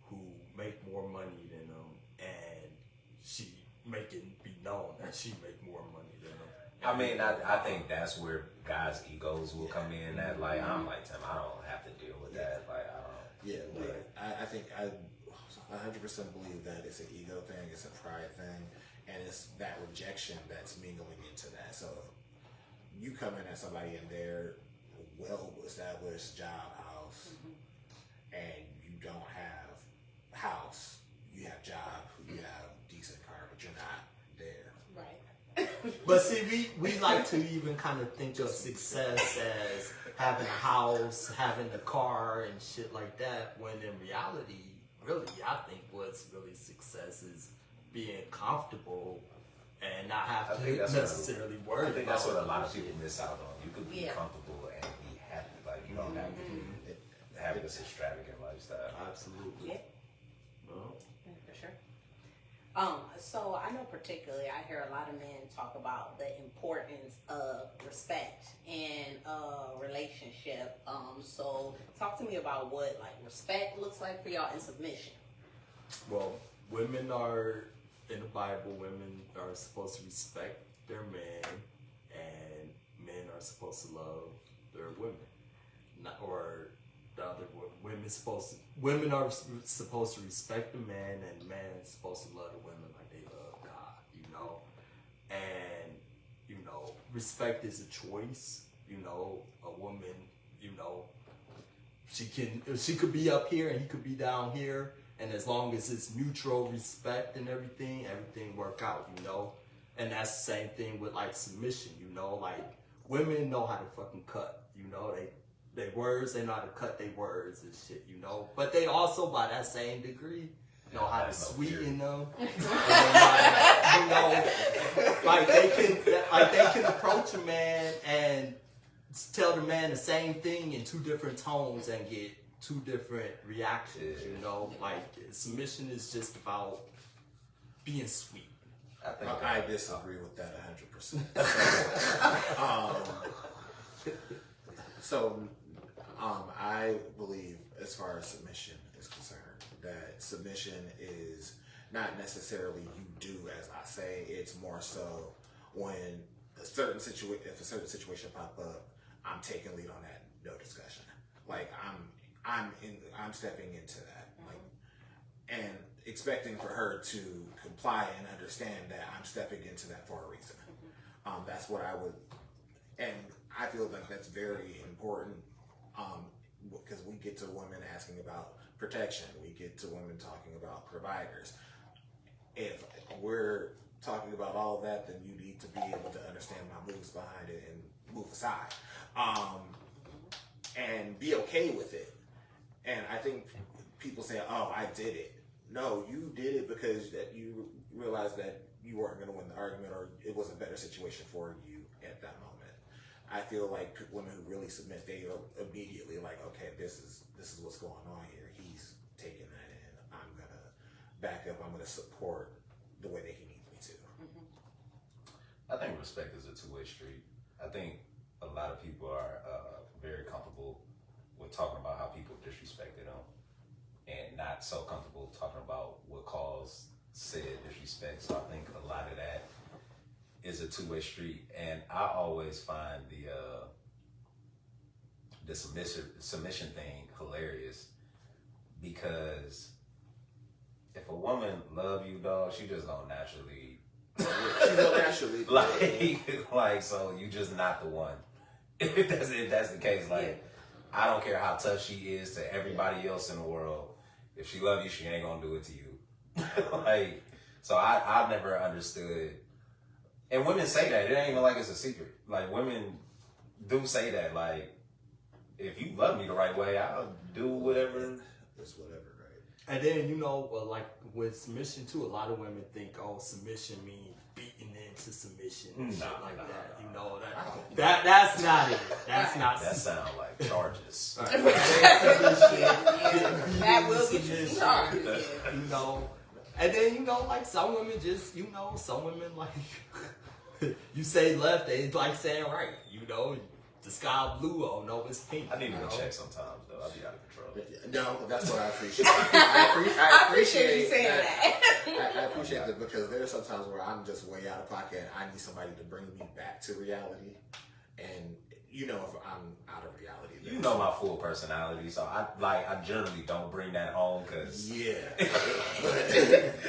who make more money than them, and she make it be known that she make more money than them. I mean, I think that's where guys' egos will come in. That like, I'm like Tim, I don't have to deal with that. Like, I don't. Yeah, but I think I 100% believe that it's an ego thing, it's a pride thing, and it's that rejection that's mingling into that. So you come in as somebody in their well-established job house, and you don't have house, you have job, you have decent car, but you're not there. Right. But see, we like to even kind of think of success as having a house, having a car, and shit like that. When in reality, really, I think what's really success is being comfortable and not have I to think that's necessarily worry. I think about that's what a it. lot of people miss out on. You could be Yeah. comfortable and be happy. Like you don't have to have this extravagant lifestyle. Absolutely. Yeah. Well, For sure. So I know particularly I hear a lot of men talk about the importance of respect in a relationship. So talk to me about what like respect looks like for y'all and submission. well, women are in the Bible. Women are supposed to respect their men, and men are supposed to love their women. Not, or the other women women are supposed to respect the man, and man is supposed to love the women like they love God. You know, and you know, respect is a choice. You know, a woman. You know, she could be up here and he could be down here. And as long as it's mutual respect and everything work out, you know? And that's the same thing with like submission, you know? Like women know how to fucking cut, you know? They words, they know how to cut their words and shit, you know? But they also, by that same degree, know how to sweeten them. And like, you know, like they can approach a man and tell the man the same thing in two different tones and get two different reactions, you know? Like, submission is just about being sweet. I disagree with that 100%. I believe, as far as submission is concerned, that submission is not necessarily you do as I say. It's more so when if a certain situation pop up, I'm taking lead on that, no discussion. Like I'm stepping into that, like, and expecting for her to comply and understand that I'm stepping into that for a reason. That's what I would, and I feel like that's very important, because we get to women asking about protection, we get to women talking about providers. If we're talking about all of that, then you need to be able to understand my moves behind it and move aside, and be okay with it. And I think people say, "Oh, I did it." No, you did it because that you realized that you weren't going to win the argument, or it was a better situation for you at that moment. I feel like women who really submit, they are immediately like, "Okay, this is what's going on here. He's taking that in. I'm gonna back up. I'm gonna support the way that he needs me to." I think respect is a two-way street. I think a lot of people are very comfortable with talking about how people disrespected them, and not so comfortable talking about what caused said disrespect. So I think a lot of that is a two-way street, and I always find the submission thing hilarious, because if a woman love you, dog, she just gonna naturally She's gonna naturally like so you just not the one. If that's the case, like, I don't care how tough she is to everybody else in the world. If she love you, she ain't gonna do it to you. Like, so I've never understood. And women say that. It ain't even like it's a secret. Like, women do say that. Like, if you love me the right way, I'll do whatever. It's whatever, right? And then, like with submission too, a lot of women think, oh, submission means beating into submission and shit like that. That's not it. That's not. That sounds like charges. That will get you charged. And then, like some women just, some women like, you say left, they like saying right, the sky blue, oh no, it's pink. I need to go check sometimes, though. I'll be out of control. No, that's what I appreciate. I appreciate you saying that. I appreciate that, because there are some times where I'm just way out of pocket and I need somebody to bring me back to reality. And if I'm out of reality, You know my full personality, so I generally don't bring that home, because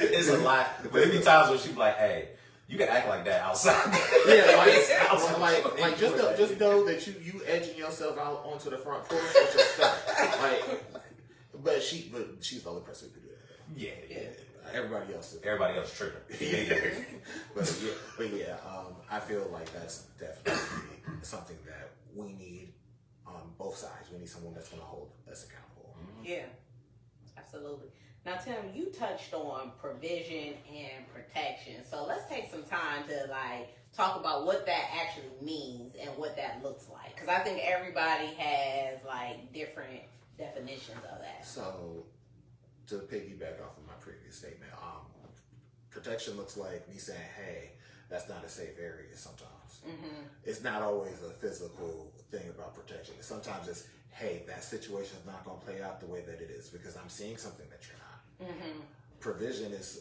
it's a lot. But there be times where she be like, "Hey, you can act like that outside." Just know that you edging yourself out onto the front porch with your stuff. But she's the only person who can do that. Yeah. Everybody else tripping. but I feel like that's definitely something that we need on both sides. We need someone that's going to hold us accountable. Yeah, absolutely. Now, Tim, you touched on provision and protection. So let's take some time to talk about what that actually means and what that looks like. Because I think everybody has different definitions of that. So, to piggyback off of my previous statement, protection looks like me saying, "Hey, that's not a safe area." Sometimes it's not always a physical thing about protection. Sometimes it's, "Hey, that situation is not going to play out the way that it is because I'm seeing something that you're not." Provision is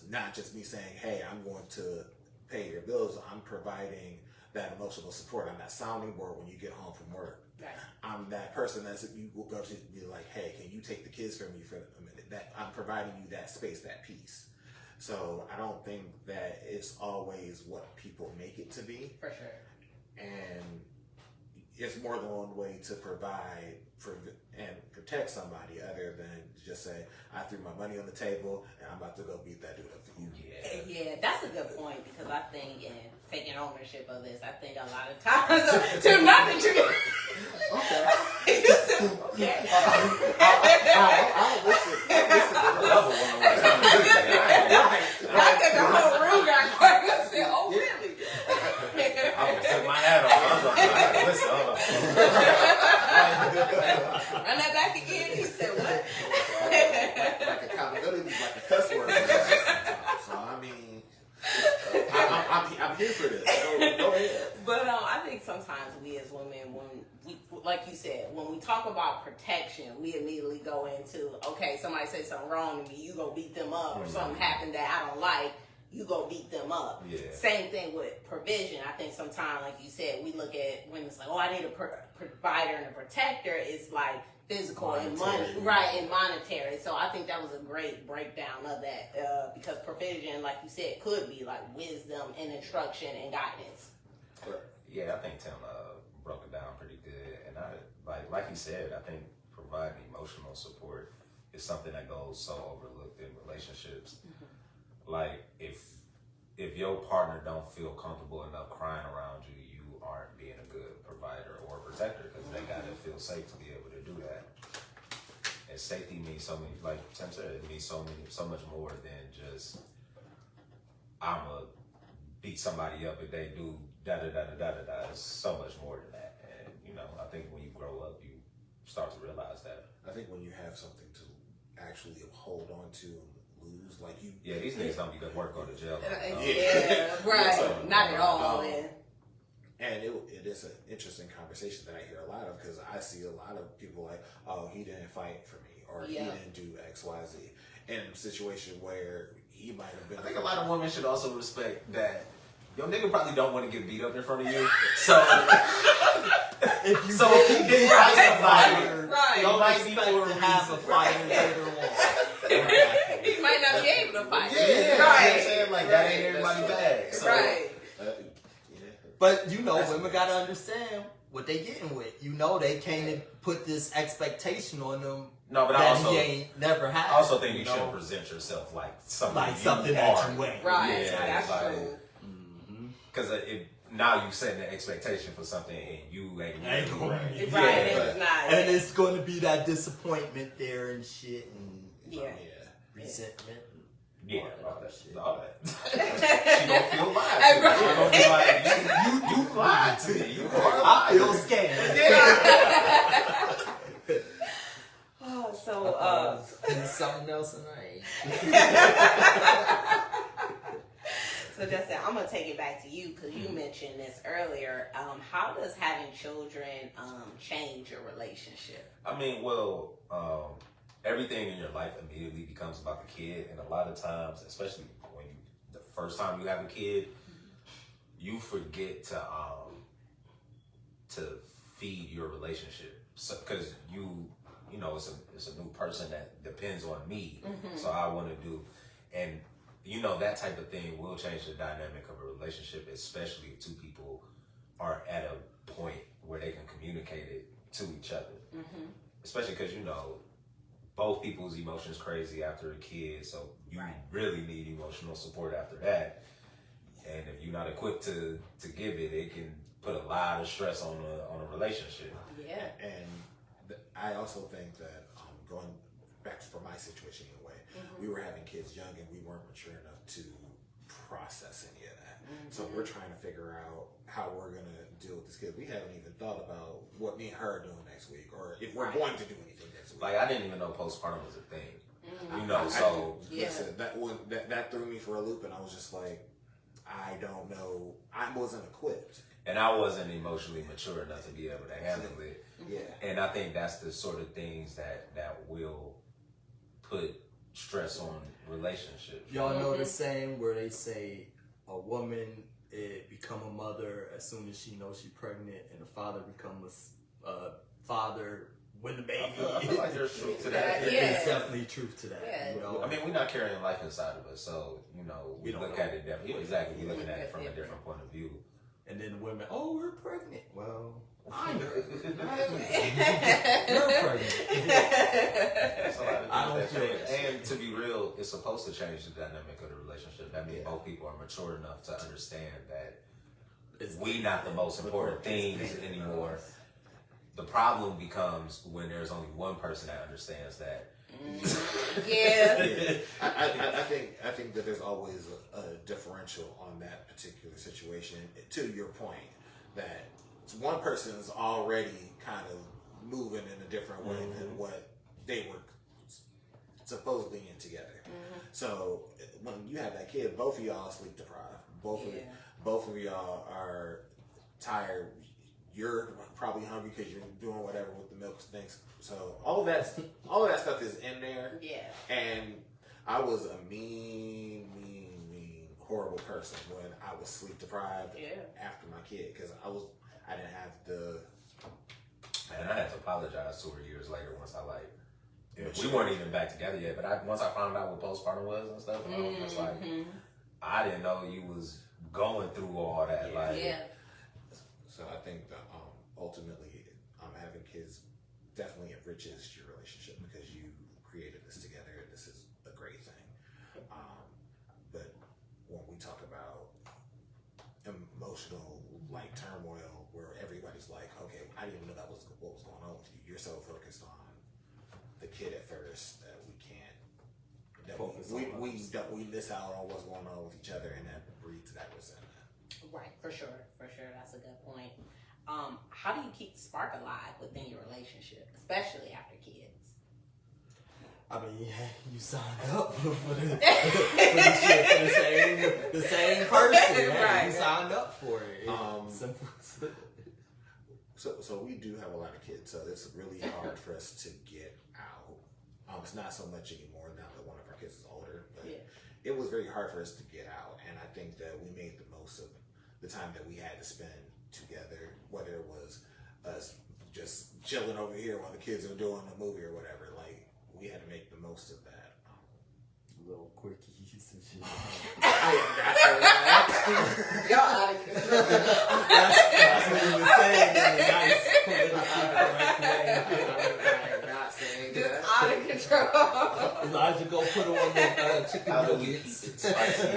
not just me saying, "Hey, I'm going to pay your bills." I'm providing that emotional support. I'm that sounding board when you get home from work. Right. I'm that person that you will go to be like, "Hey, can you take the kids from me for a minute?" That I'm providing you that space, that peace. So I don't think that it's always what people make it to be. For sure. And it's more than one way to provide and protect somebody other than just say, "I threw my money on the table and I'm about to go beat that dude up for you." Yeah, that's a good point, because I think in taking ownership of this, I think a lot of times, Tim, not that you get... Okay. Okay. I'll listen. I think the whole room got quiet and said, "Oh, really?" I'm gonna take my hat off. I was like, "Listen, hold on." Run that back again. He said, "What?" Like accountability is like a cuss word. So I mean, I'm here for this. So go ahead. But I think sometimes we as women, when we, like you said, when we talk about protection, we immediately go into, okay, somebody say something wrong to me, you go beat them up, or something happened that I don't like, you go beat them up. Yeah. Same thing with provision. I think sometimes, like you said, we look at when it's like, oh, I need a provider and a protector. It's like physical and money, right, and monetary. So I think that was a great breakdown of that because provision, like you said, could be like wisdom and instruction and guidance. Yeah, I think Tim broke it down pretty good, and I like he said, I think providing emotional support is something that goes so overlooked in relationships. Like if your partner don't feel comfortable enough crying around you, you aren't being a good provider or protector because they gotta feel safe to be able to do that. And safety means so many, like Tim said, it means so much more than just I'ma beat somebody up if they do da da da da da da da. It's so much more than that. And you know, I think when you grow up, you start to realize that. I think when you have something to actually hold on to and lose, like you. Yeah, these niggas don't be good work go to jail. Yeah, right. So, Not at all. And it is an interesting conversation that I hear a lot of because I see a lot of people like, oh, he didn't fight for me or he didn't do X, Y, Z. In a situation where he might have been. I think a lot of women should also respect that your nigga probably don't want to get beat up in front of you. So If you if he didn't fight somebody, Right. don't don't expect expect to have a fight later on. He might not be able to fight. Yeah, you know what I'm Right. saying? Like that ain't everybody's bag. So, Right. But you know, That's women amazing. gotta understand what they getting with. You know, they can't put this expectation on them No, but I that also he ain't never had. I also think you know? should present yourself like something Like something that are. you ain't. Right. Yeah, That's like, true. Because now you setting the expectation for something and you ain't Ain't really gonna right. be. Right. Yeah, It's not. And it's going to be that disappointment there and shit and Yeah. resentment. Yeah, all that shit. all that. She don't feel lied to. Right. She gonna be like, you lied to me. You are I lying. feel scared. Oh, so There's something else in So Justin, I'm gonna take it back to you because you mentioned this earlier. How does having children change your relationship? I mean, well, everything in your life immediately becomes about the kid, and a lot of times, especially when the first time you have a kid, you forget to feed your relationship, because you know it's a new person that depends on me, so I want to do, and you know that type of thing will change the dynamic of a relationship, especially if two people are at a point where they can communicate it to each other, especially because you know. Both people's emotions crazy after a kid, so you really need emotional support after that. And if you're not equipped to give it, it can put a lot of stress on a relationship. Yeah. And I also think that going back for my situation anyway, we were having kids young and we weren't mature enough to process any of that. So we're trying to figure out how we're going to deal with this kid. We haven't even thought about what me and her are doing next week or if we're going to do anything next week. Like I didn't even know postpartum was a thing. You know, so Listen, that threw me for a loop and I was just like, I don't know. I wasn't equipped. and I wasn't emotionally mature enough to be able to handle it. Yeah. And I think that's the sort of things that will put stress on relationships. Y'all know the saying where they say a woman become a mother as soon as she knows she's pregnant, and a father becomes a father when the baby. I feel like there's truth to that. Yeah. There's definitely truth to that. Yeah. You know? I mean, we're not carrying life inside of us, so you know we don't look know. at it differently. Exactly, we're looking at it from a different point of view. And then the women, oh, we're pregnant. Well, I'm pregnant. Yeah. You're pregnant. It's a lot of I don't things that feel change. it. And to be real, it's supposed to change the dynamic of the relationship. That means both people are mature enough to understand that we not the most important things anymore. The problem becomes when there's only one person that understands that. Yeah. I think that there's always a differential on that particular situation. To your point, that one person is already kind of moving in a different way than what they were supposedly in together. So when you have that kid, both of y'all sleep deprived. both of y'all are tired. You're probably hungry because you're doing whatever with the milk things. So all of that stuff is in there. Yeah. And I was a mean, horrible person when I was sleep deprived after my kid because I didn't have the. And I had to apologize to her years later once I we weren't even back together yet. But once I found out what postpartum was and stuff, I was just like, I didn't know you was going through all that. So I think that ultimately, having kids definitely enriches your relationship because you created this together, and this is a great thing. But when we talk about emotional turmoil, where everybody's like, "Okay, I didn't even know what was going on with you." You're so focused on the kid at first that we can't. That we miss out on what's going on with each other, and that breeds that resentment. Right, for sure. That's a good point. How do you keep the spark alive within your relationship, especially after kids? I mean, you signed up for the same person. Right. You signed up for it. Simple. So we do have a lot of kids, so it's really hard for us to get out. It's not so much anymore now that one of our kids is older, but it was very hard for us to get out, and I think that we made the most of the time that we had to spend together, whether it was us just chilling over here while the kids are doing a movie or whatever. Like, we had to make the most of that. Little quickies and shit. Y'all out of control. That's what you were saying in a nice, politically correct way. I'm not saying Just that. out of control. Elijah, go put on the chicken How do we nuggets. keep it spicy?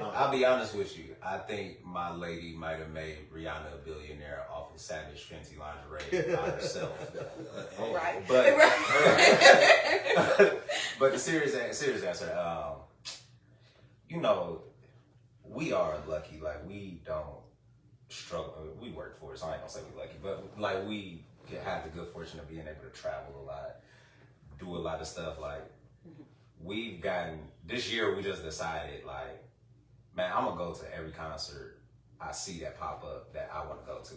I'll be honest with you. I think my lady might have made Rihanna a billionaire off of Savage Fenty lingerie by herself. Right. But the serious answer, we are lucky. Like, we don't struggle. We work for it, so I ain't gonna say we lucky, but like we have the good fortune of being able to travel a lot, do a lot of stuff. Like, we've gotten this year. We just decided, like, man, I'm gonna go to every concert I see that pop up that I want to go to.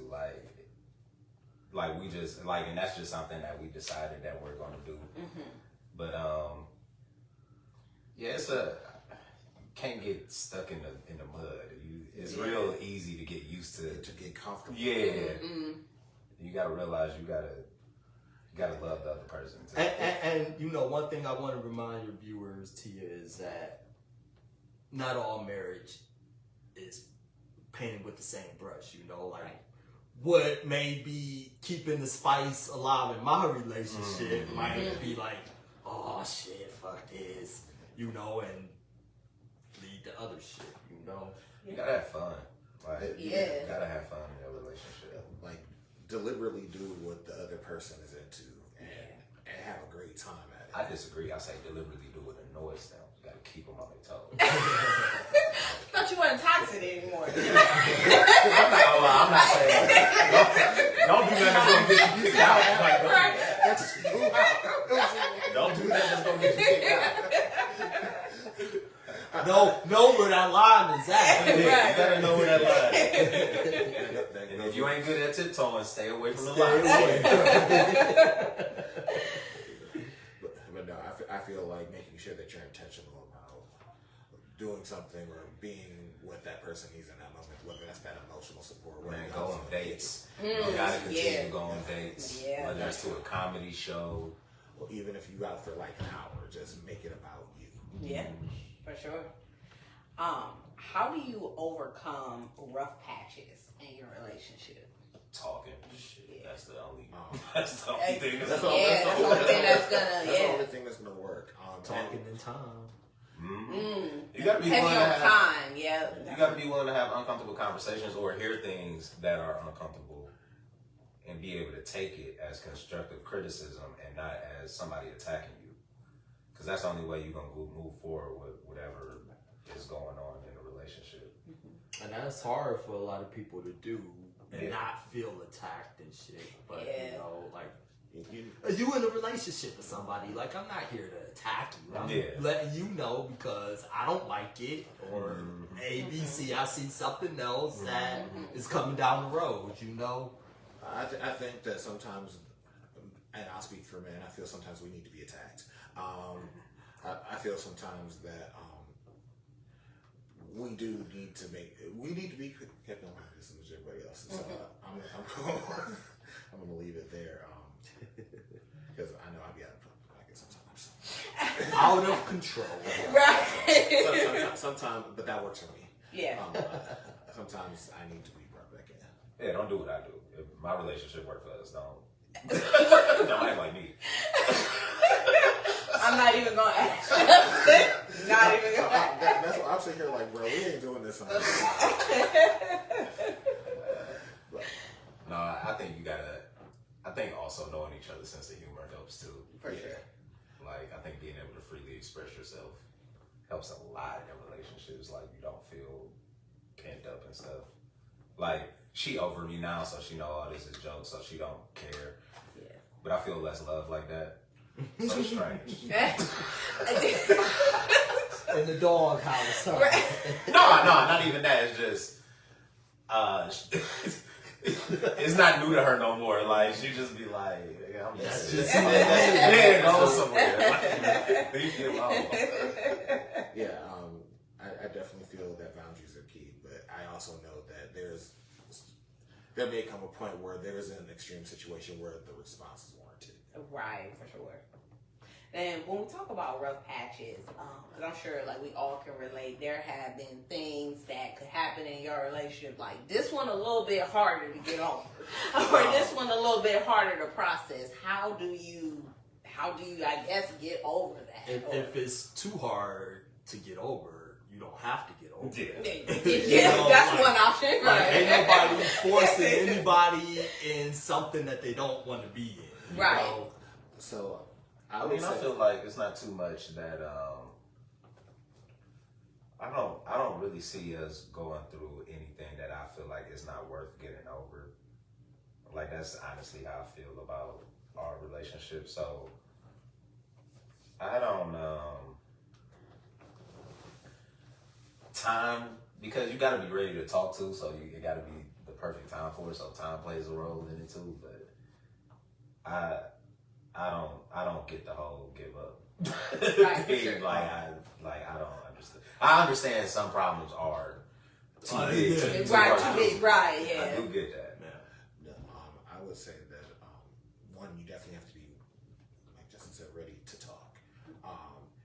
Like we just and that's just something that we decided that we're gonna do. But it's can't get stuck in the mud. It's real easy to get used to get comfortable. Yeah, you gotta realize you gotta love the other person too. And one thing I want to remind your viewers, Tia, is that not all marriage is painted with the same brush. What may be keeping the spice alive in my relationship might be like, oh shit, fuck this, and lead to other shit, You gotta have fun. You gotta have fun in your relationship. Like, deliberately do what the other person is into and have a great time at it. I disagree. I say deliberately do what annoys them. You gotta keep them on their toes. Thought you weren't toxic anymore. I'm not saying don't do nothing that's gonna get you kicked out. Right. That's Don't do nothing that's gonna get you kicked out. know where that line is at. You gotta know where that line is. And And if you ain't good at tiptoeing, stay away from the Stay line. away. But no, I feel like making sure that you're intentional about doing something or being what that person needs in that moment, whether that's that emotional support. Man, go on dates. You gotta continue to go on dates. Whether it's to a comedy show. Or even if you out for like an hour, just make it about you. Yeah, for sure. How do you overcome rough patches in your relationship? Talking. Shit. That's the only thing That's that's all. Yeah, that's the only thing that's gonna. That's the only thing that's gonna work. Talking in time. You gotta be Heavy willing on to have, time, you gotta be willing to have uncomfortable conversations or hear things that are uncomfortable and be able to take it as constructive criticism and not as somebody attacking you. Because that's the only way you're gonna move forward with whatever is going on in a relationship. And that's hard for a lot of people to do and not feel attacked and shit. But You in a relationship with somebody. Like, I'm not here to attack you. I'm letting you know because I don't like it, or A, B, C. I see something else that is coming down the road. You know. I think that sometimes, and I'll speak for men, I feel sometimes we need to be attacked. I feel sometimes that we do need to be kept in line as everybody else. So I'm going to leave it there because I know I get out of sometimes. Out of control. Right. Sometimes, but that works for me. Yeah. Sometimes I need to be brought back in. Yeah, don't do what I do. If my relationship worked for us, don't act like me. I'm not even gonna ask. Not even gonna ask. That's what I'm sitting here like, bro, we ain't doing this. No, I think you gotta. I think also knowing each other's sense of humor helps too. For sure. Like, I think being able to freely express yourself helps a lot in relationships. Like, you don't feel pent up and stuff. Like, she over me now, so she know all this is jokes, so she don't care. Yeah. But I feel less love like that. So strange. In the dog house. Huh? Right. No, not even that. It's just, it's not new to her no more. Like, she just be like, I'm just yeah, go somewhere. Leave me alone. Yeah, I definitely feel that boundaries are key, but I also know that there may come a point where there's an extreme situation where the response is warranted. Right, for sure. And when we talk about rough patches, because I'm sure like we all can relate, there have been things that could happen in your relationship, like this one a little bit harder to get over, or this one a little bit harder to process. How do you, I guess, get over that? If it's too hard to get over, you don't have to get over it. Yeah, that's like, one option, right? Like, ain't nobody forcing anybody in something that they don't want to be in. You Right. know? So I feel like it's not too much that I don't really see us going through anything that I feel like is not worth getting over. Like, that's honestly how I feel about our relationship. So I don't time, because you got to be ready to talk to, so it got to be the perfect time for it. So time plays a role in it too. But I don't get the whole give up. Right, for sure. I don't understand. I understand some problems are too big. Right, too big, right, yeah. I do get that. no, I would say that one, you definitely have to be, like Justin said, ready to talk.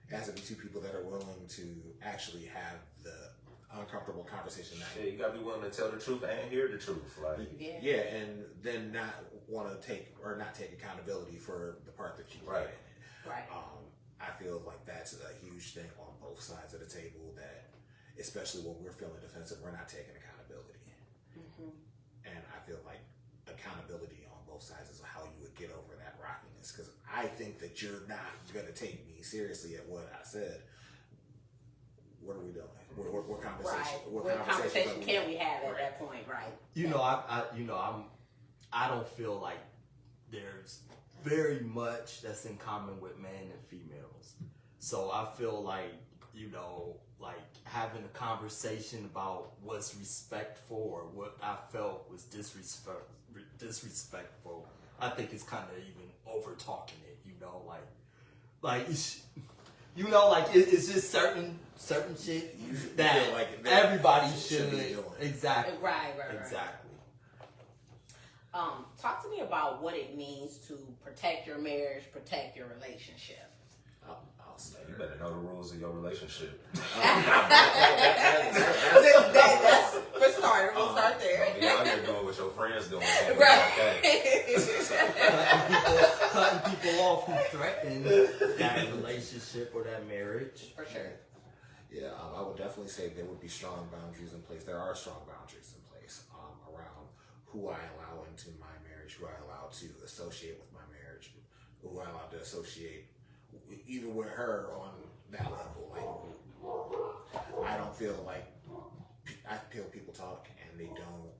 It has to be two people that are willing to actually have the uncomfortable conversation. Yeah, you gotta be willing to tell the truth and hear the truth. Like, yeah, and then not want to take accountability for the part that you played in it. Right. I feel like that's a huge thing on both sides of the table, that especially when we're feeling defensive, we're not taking accountability. And I feel like accountability on both sides is how you would get over that rockiness, because I think that you're not going to take me seriously at what I said. What are we doing? What conversation? Right. What conversation can we have at that point? Right. You know, I don't feel like there's very much that's in common with men and females. So I feel like, like having a conversation about what's respectful or what I felt was disrespectful, I think it's kind of even over talking it, it's just certain shit that like everybody should be doing. Exactly. Right. Exactly. Talk to me about what it means to protect your marriage, protect your relationship. I'll say you better know the rules of your relationship. That's for starter. We'll start there. Don't be out here doing what your friends doing. Right. Cutting people off who threaten that relationship or that marriage. For sure. Yeah, I would definitely say there would be strong boundaries in place. There are strong boundaries in place around who I allow into my marriage, who I allow to associate with my marriage, who I allow to associate even with her on that level. Like, I don't feel like I feel people talk and they don't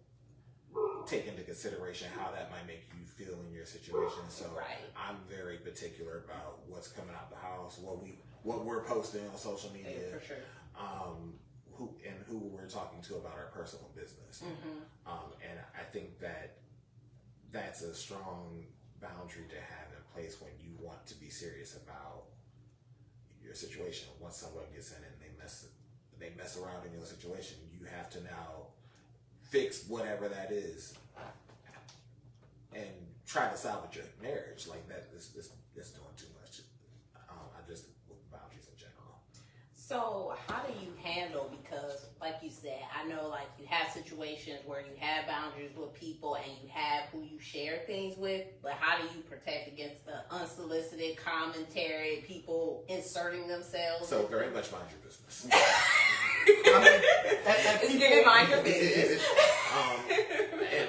take into consideration how that might make you feel in your situation. So Right. I'm very particular about what's coming out the house, what we're posting on social Yeah, media, for sure. who we're talking to about our personal business. And I think that's a strong boundary to have in place when you want to be serious about your situation. Once someone gets in and they mess around in your situation, you have to now fix whatever that is and try to salvage your marriage. Like that, this doing too much. I just with boundaries in general. So how do you handle, because like you said, I know like you have situations where you have boundaries with people and you have who you share things with, but how do you protect against the unsolicited commentary, people inserting themselves? So very much mind your business. It's giving mind your business.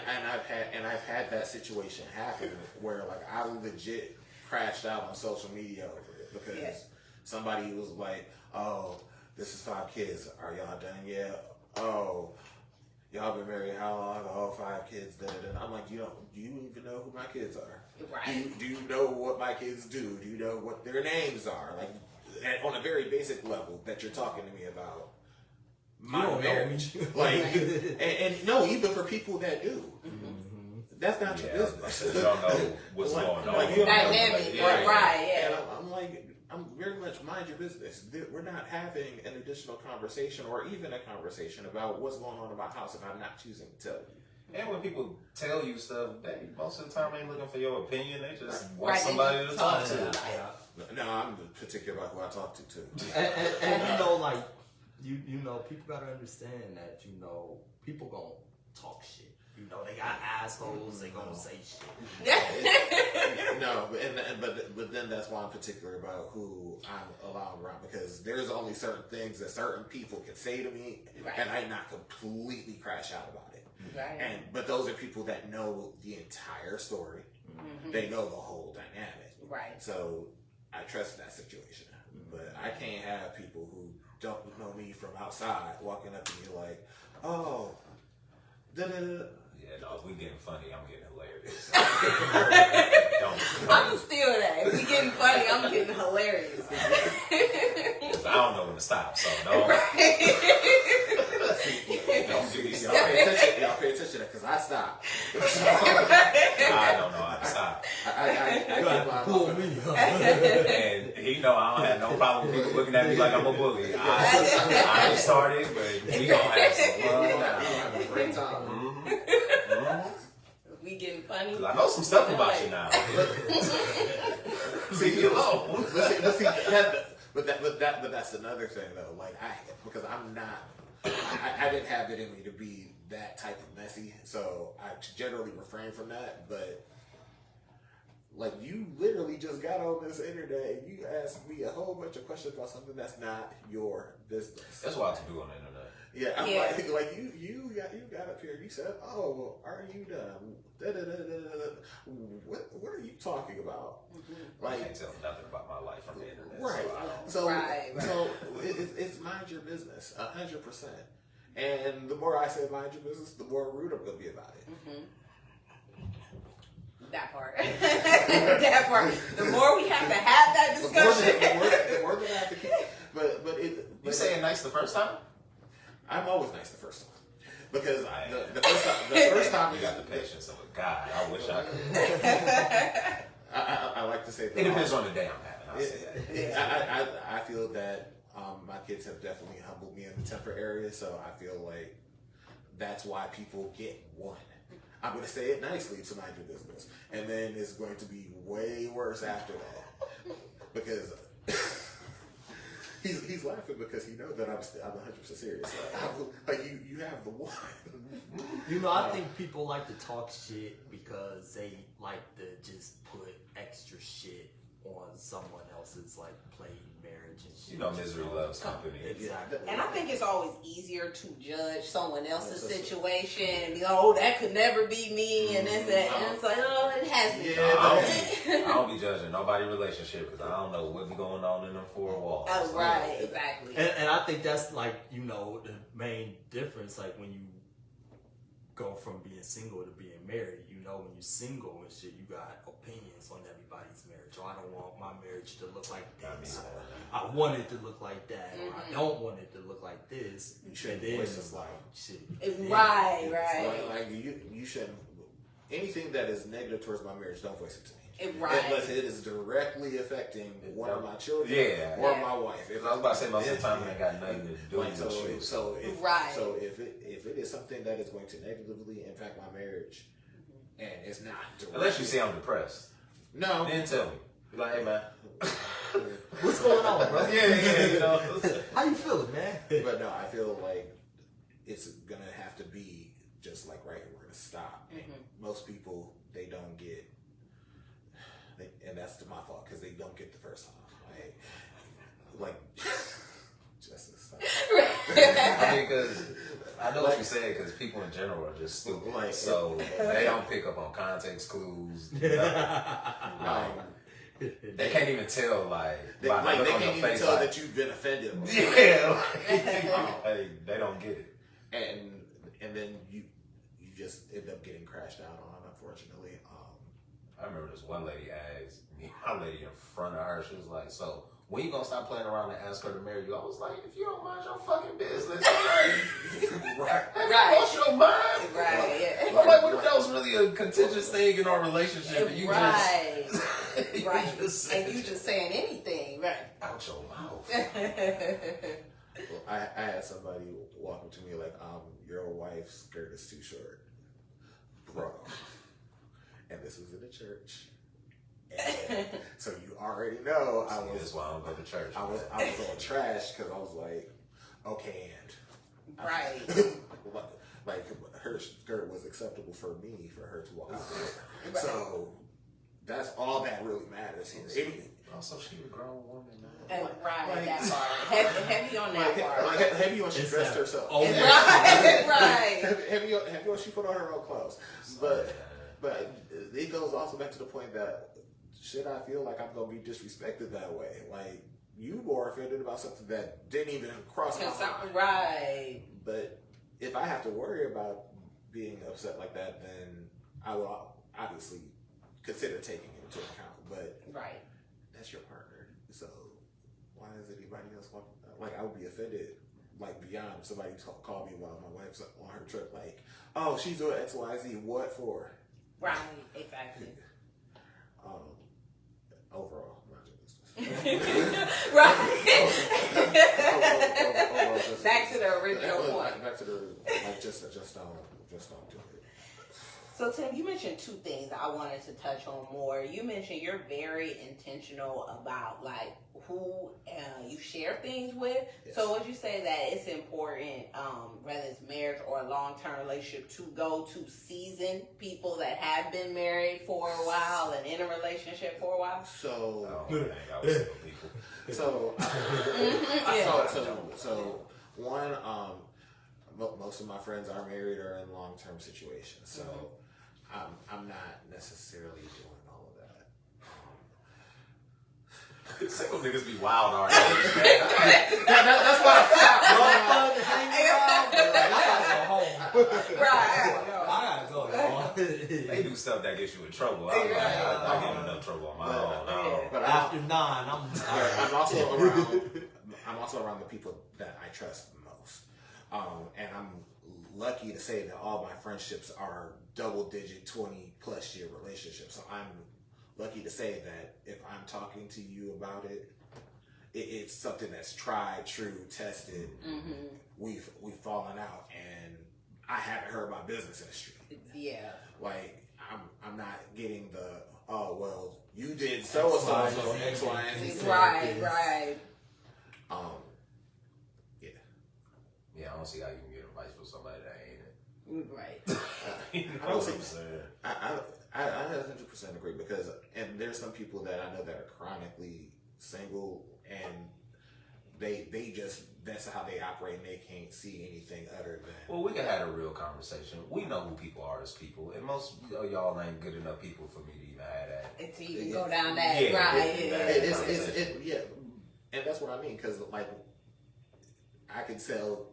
and I've had that situation happen where like I legit crashed out on social media over it because somebody was like, "Oh, this is 5 kids. Are y'all done yet? Oh, y'all been married how long? Oh, 5 kids. Da, da, da." I'm like, do you even know who my kids are? Right. Do you know what my kids do? Do you know what their names are? Like, on a very basic level that you're talking to me about my marriage. Like, and no, even for people that do. That's not your business. You don't know what's going on. Like, you don't know, Dynamic, like, right, yeah. And I'm like, I'm very much mind your business. We're not having an additional conversation or even a conversation about what's going on in my house if I'm not choosing to tell you. And when people tell you stuff, they most of the time ain't looking for your opinion. They just want Right, somebody to talk to. No, I'm particular about who I talk to too. And you know, like you know, people gotta understand that people gonna talk shit. You know, they got assholes. They gonna say shit. No, but then that's why I'm particular about who I'm allowed around, because there's only certain things that certain people can say to me, and I not completely crash out about it. Right. But those are people that know the entire story. They know the whole dynamic. Right. So I trust that situation. But I can't have people who don't know me from outside walking up to me like, "Oh, da da da." Yeah, no, if we getting funny, I'm getting hilarious. I'm still that. If we getting funny, I'm getting hilarious. I don't know when to stop, so don't. Don't do these. Y'all pay attention to that because I stop. I don't know how to stop. I Pull me. And he know I don't have no problem with people looking at me like I'm a bully. I ain't started, but we gonna have some fun now. have a great time. We getting funny. 'Cause I know some stuff about you now. Leave me alone. Let's see, but that's another thing though. Like because I'm not. I didn't have it in me to be that type of messy, so I generally refrain from that. But like, you literally just got on this internet and you asked me a whole bunch of questions about something that's not your business. That's what I do on the internet. Yeah, I'm like you got up here. You said, "Oh, are you done? Da, da, da, da, da. What are you talking about?" I can't tell nothing about my life from the internet. Right. So So it's mind your business, 100%. And the more I say mind your business, the more rude I'm gonna be about it. That part. That part. The more we have to have that discussion. The more that I have to keep. But you saying nice the first time? I'm always nice the first time. Because the first time you got the patience of a god. I wish I could. I like to say that it depends on the day I'm having. I'll say that. I feel that my kids have definitely humbled me in the temper area, so I feel like that's why people get one. I'm going to say it nicely to mind your business, and then it's going to be way worse after that because he's laughing because he knows that I'm 100% serious. Like you have the one. You know, I think people like to talk shit because they like to just put extra shit on someone else's like plate, marriage and shit. You know, misery loves company. Exactly. And I think it's always easier to judge someone else's situation. Oh, that could never be me, and this, that. And it's like, oh, it has been. I don't be judging nobody's relationship because I don't know what be going on in them 4 walls. Oh, right, exactly. And I think that's like, you know, the main difference. Like when you go from being single to being married. You know, when you're single and shit, you got opinions on everybody's marriage. Oh, I don't want my marriage to look like this. I want it to look like that. Or I don't want it to look like this. You shouldn't And then voice it's it like, shit. Right. Like you shouldn't. Anything that is negative towards my marriage, don't voice it to me. Right. Unless it is directly affecting one of my children Yeah. or my wife. I was about to say most of the time it ain't got nothing to do Like, with you. so if it is something that is going to negatively impact my marriage, and it's not directly, Unless you say I'm depressed. no, Then tell me. Be like, hey man. What's going on, bro? yeah, you know. How you feeling, man? but no, I feel like it's gonna have to be just like right here. We're gonna stop. And most people they don't get, and that's my fault because they don't get the first time. Like justice. I mean, because I know what you said, because people in general are just stupid. Like, so they don't pick up on context clues. They can't even tell, like, by the look they on can't your even face, tell like, that you've been offended. yeah, they don't get it. And then you just end up getting crashed out on, unfortunately. I remember this one lady asked me, my lady in front of her, she was like, so when you gonna stop playing around and ask her to marry you? I was like, if you don't mind your fucking business, Right. what's your mind? Right. Yeah. I'm like, what if that was really a contentious thing in our relationship? And you Right. just, Right. you just And you just saying anything, right? out your mouth. Well, I had somebody walk up to me like, your wife's skirt is too short. Bro. And this was in the church. And so you already know That's why I don't go to church. I was on trash because I was like, okay, and Right. like her skirt was acceptable for me for her to walk out there. Right. So that's all that really matters here. Also, she a grown woman now. And right, Like- that part. Heavy on that part. Like heavy on she It's dressed that- herself. Oh, Right. Heavy on she put on her own clothes. But it goes also back to the point that should I feel like I'm gonna be disrespected that way? Like you more offended about something that didn't even cross my mind. Right. But if I have to worry about being upset like that, then I will obviously consider taking it into account. But Right. that's your partner, so why is anybody else walking? Like I would be offended, like beyond somebody called me while my wife's on her trip, like, oh, she's doing X, Y, Z. What for? Right. Exactly. Overall, not your business. Right. Overall, just- Back to the original point. Back to the just don't do it. So Tim, you mentioned two things I wanted to touch on more. You mentioned you're very intentional about like who you share things with. Yes. So would you say that it's important, whether it's marriage or a long-term relationship, to go to seasoned people that have been married for a while and in a relationship for a while? So, Oh, dang, I was single people. so one, most of my friends are married or in long-term situations. So I'm not necessarily doing all of that. Single niggas be wild already. That's why Right. I gotta go, y'all. They do stuff that gets you in trouble. I get in enough trouble on my own. But After 9, I'm also around the people that I trust the most, and I'm lucky to say that all my friendships are double-digit 20+ year relationships. So I'm lucky to say that if I'm talking to you about it, it's something that's tried, true, tested. Mm-hmm. We've fallen out, and I haven't heard my business in the street. Yeah. Like I'm not getting the well you did so and so X, Y, and Z. Right. Yeah. Yeah, I don't see how you can get advice from somebody that ain't it. Right. You know I don't what I'm think saying? I 100% agree because and there's some people that I know that are chronically single and they just that's how they operate and they can't see anything other than Well, we can have a real conversation. We know who people are as people, and most of y'all ain't good enough people for me to even have that. Until you go down that Yeah, right. yeah, and that's what I mean because like I can tell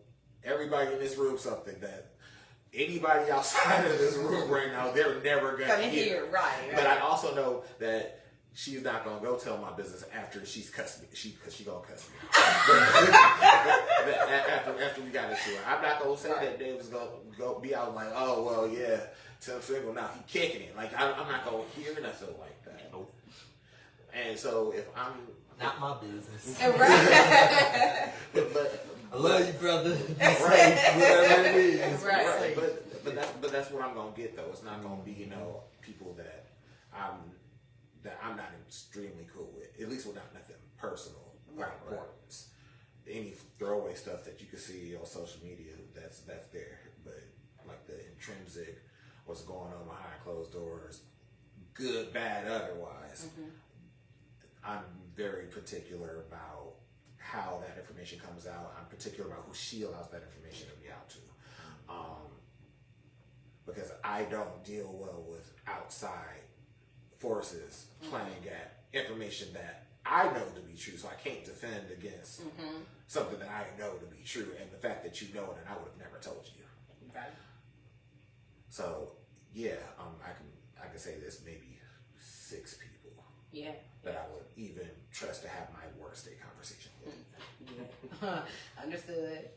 everybody in this room something that anybody outside of this room right now, they're never Come gonna in hear. here, right? But I also know that she's not gonna go tell my business after she's cussed me. Because she gonna cuss me. after we got into it, I'm not gonna say that Dave was gonna go be out like, oh well, yeah, Tim Single now he kicking it. Like I'm not gonna hear nothing like that. Nope. And so if I'm Not my business. Right. but I love you, brother. Be safe, whatever it is. Right. Be safe. but that's what I'm gonna get though. It's not gonna be people that I'm not extremely cool with. At least without nothing personal or importance. Any throwaway stuff that you can see on social media, that's there. But like the intrinsic, what's going on behind closed doors, good, bad, otherwise. I'm very particular about how that information comes out. I'm particular about who she allows that information to be out to. Because I don't deal well with outside forces playing at information that I know to be true, so I can't defend against something that I know to be true, and the fact that you know it and I would have never told you. Okay. So yeah, I can say there's maybe 6 people Yeah. that I would even trust to have my worst day conversation with. Yeah. Understood.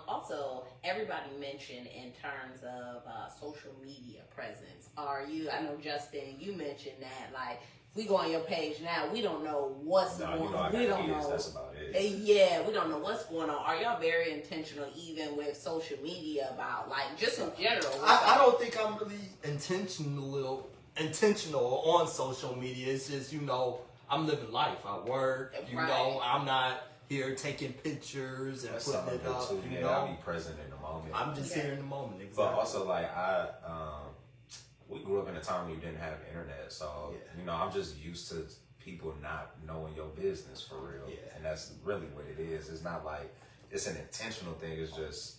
Also, everybody mentioned in terms of social media presence. I know Justin, you mentioned that, like, if we go on your page now, we don't know what's going on. We don't know. That's about it. Yeah, we don't know what's going on. Are y'all very intentional even with social media about, like, just in general? I don't think I'm really intentional on social media. It's just, I'm living life. I work, Right. I'm not here taking pictures and That's putting something it up. too. You Yeah, know, I'll be present in the moment. I'm just here in the moment. Exactly. But also, like, we grew up in a time where you didn't have internet, so I'm just used to people not knowing your business for real, and that's really what it is. It's not like it's an intentional thing. It's just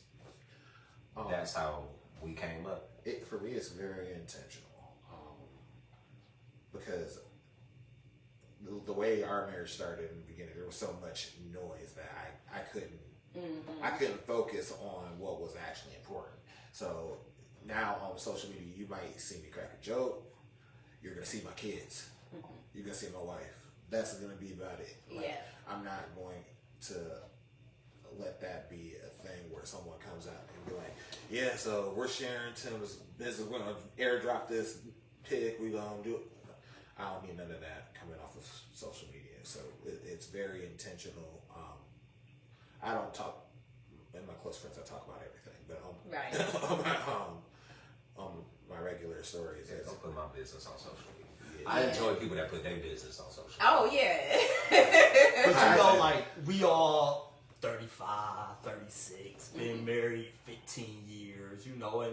that's how we came up. For me, it's very intentional because the way our marriage started in the beginning, there was so much noise that I couldn't focus on what was actually important. So now on social media, you might see me crack a joke. You're gonna see my kids. You're gonna see my wife. That's gonna be about it. Like, I'm not going to let that be a thing where someone comes out and be like, yeah, so we're sharing Tim's business. We're gonna airdrop this pic. We're gonna do it. I don't need none of that coming off of social media. So it's very intentional. I don't talk, in my close friends, I talk about everything. But on my regular stories, I don't put my business on social media. Yeah. I enjoy people that put their business on social media. Oh, yeah. But like, we all 35, 36, been married 15 years, and all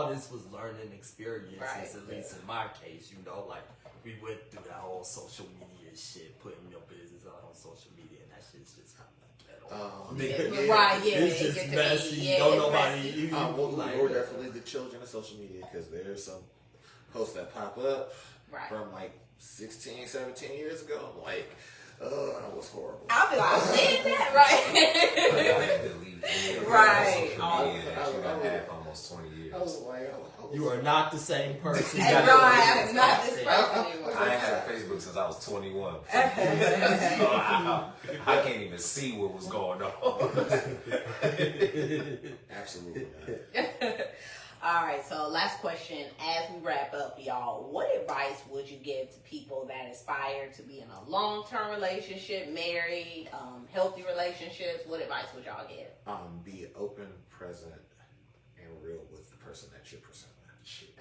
this was learning experiences, at least in my case, like, we went through that whole social media shit, putting your business out on social media, and that shit's just kind of ghetto. Right, It's it just gets to messy. be- Don't it's nobody. messy. We're definitely the children of social media because there's some posts that pop up from like 16, 17 years ago. I'm like, that was horrible. I'll be like, I said that, right? Right. Almost 20 years. I was like, You are not the same person. And You gotta I'm not this say. person anymore. I ain't had Facebook since I was 21. So I can't even see what was going on. absolutely not. All right, so last question as we wrap up, y'all. What advice would you give to people that aspire to be in a long-term relationship, married, healthy relationships? What advice would y'all give? Be open, present, and real with the person that you're pursuing.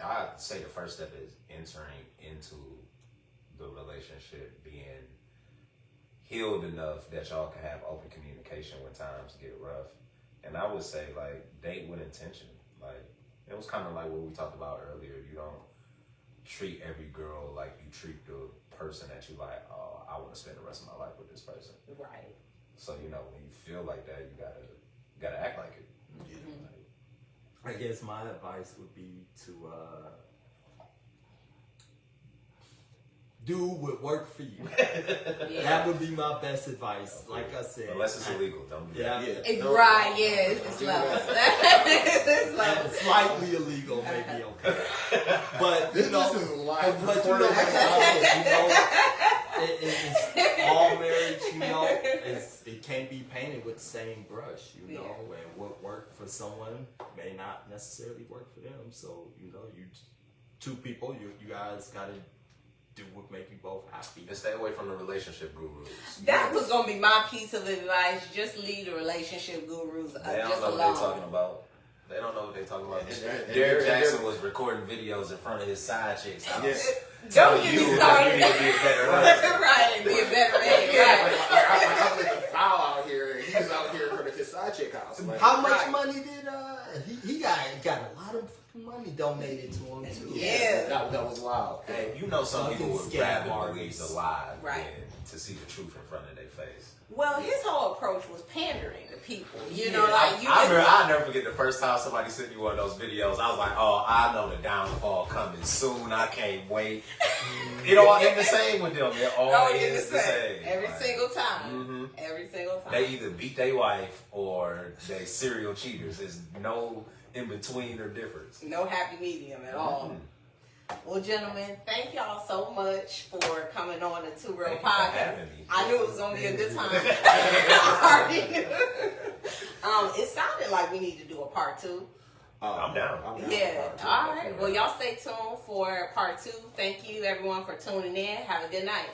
I'd say the first step is entering into the relationship, being healed enough that y'all can have open communication when times get rough. And I would say, like, date with intention. Like, it was kind of like what we talked about earlier. You don't treat every girl like you treat the person that you like, oh, I want to spend the rest of my life with this person. Right. So, when you feel like that, you gotta act like it. Mm-hmm. I guess my advice would be to do what work for you. Yeah. That would be my best advice. Like I said, Unless it's illegal, don't do that. Yeah. It's right, yeah, it's levels. It's levels. Slightly illegal, maybe okay. But This you know, is live but you know, recorded. like I said, it's all marriage. You know, it can't be painted with the same brush. You know, and what worked for someone may not necessarily work for them. So you know, two people, you guys got to do what make you both happy. And stay away from the relationship gurus. That was gonna be my piece of advice. Just leave the relationship gurus They don't just know what alone. they're talking about. They don't know what they're talking about. And Derrick they're- Jackson was recording videos in front of his side chick's house. Yeah. Don't get me You started. need to be a better husband. Right, be a better man. Yeah, Right. I'm like a foul out here, and he's out here in front of his side chick house. Like, How much Right. money did he got a lot of money donated to him too. Yeah. that was wild. Hey, you know some people would Fucking rather scam believe artists. the lie Right. than to see the truth in front of their face. Well, his whole approach was pandering to people. You know, Yeah, like you. I'll never forget the first time somebody sent me one of those videos. I was like, oh, I know the downfall coming soon. I can't wait. It all in the same with them. It Oh, always in the is the same. Every Like, single time. mhm. Every single time. They either beat their wife or they serial cheaters. There's no in between or difference. No happy medium at all. Mhm. Well, gentlemen, thank y'all so much for coming on the Two Real Thank you for Podcast. having me. I knew it was gonna be a good time. I already knew. It sounded like we need to do a part 2. I'm down. Yeah. All right. Well, y'all stay tuned for part 2. Thank you, everyone, for tuning in. Have a good night.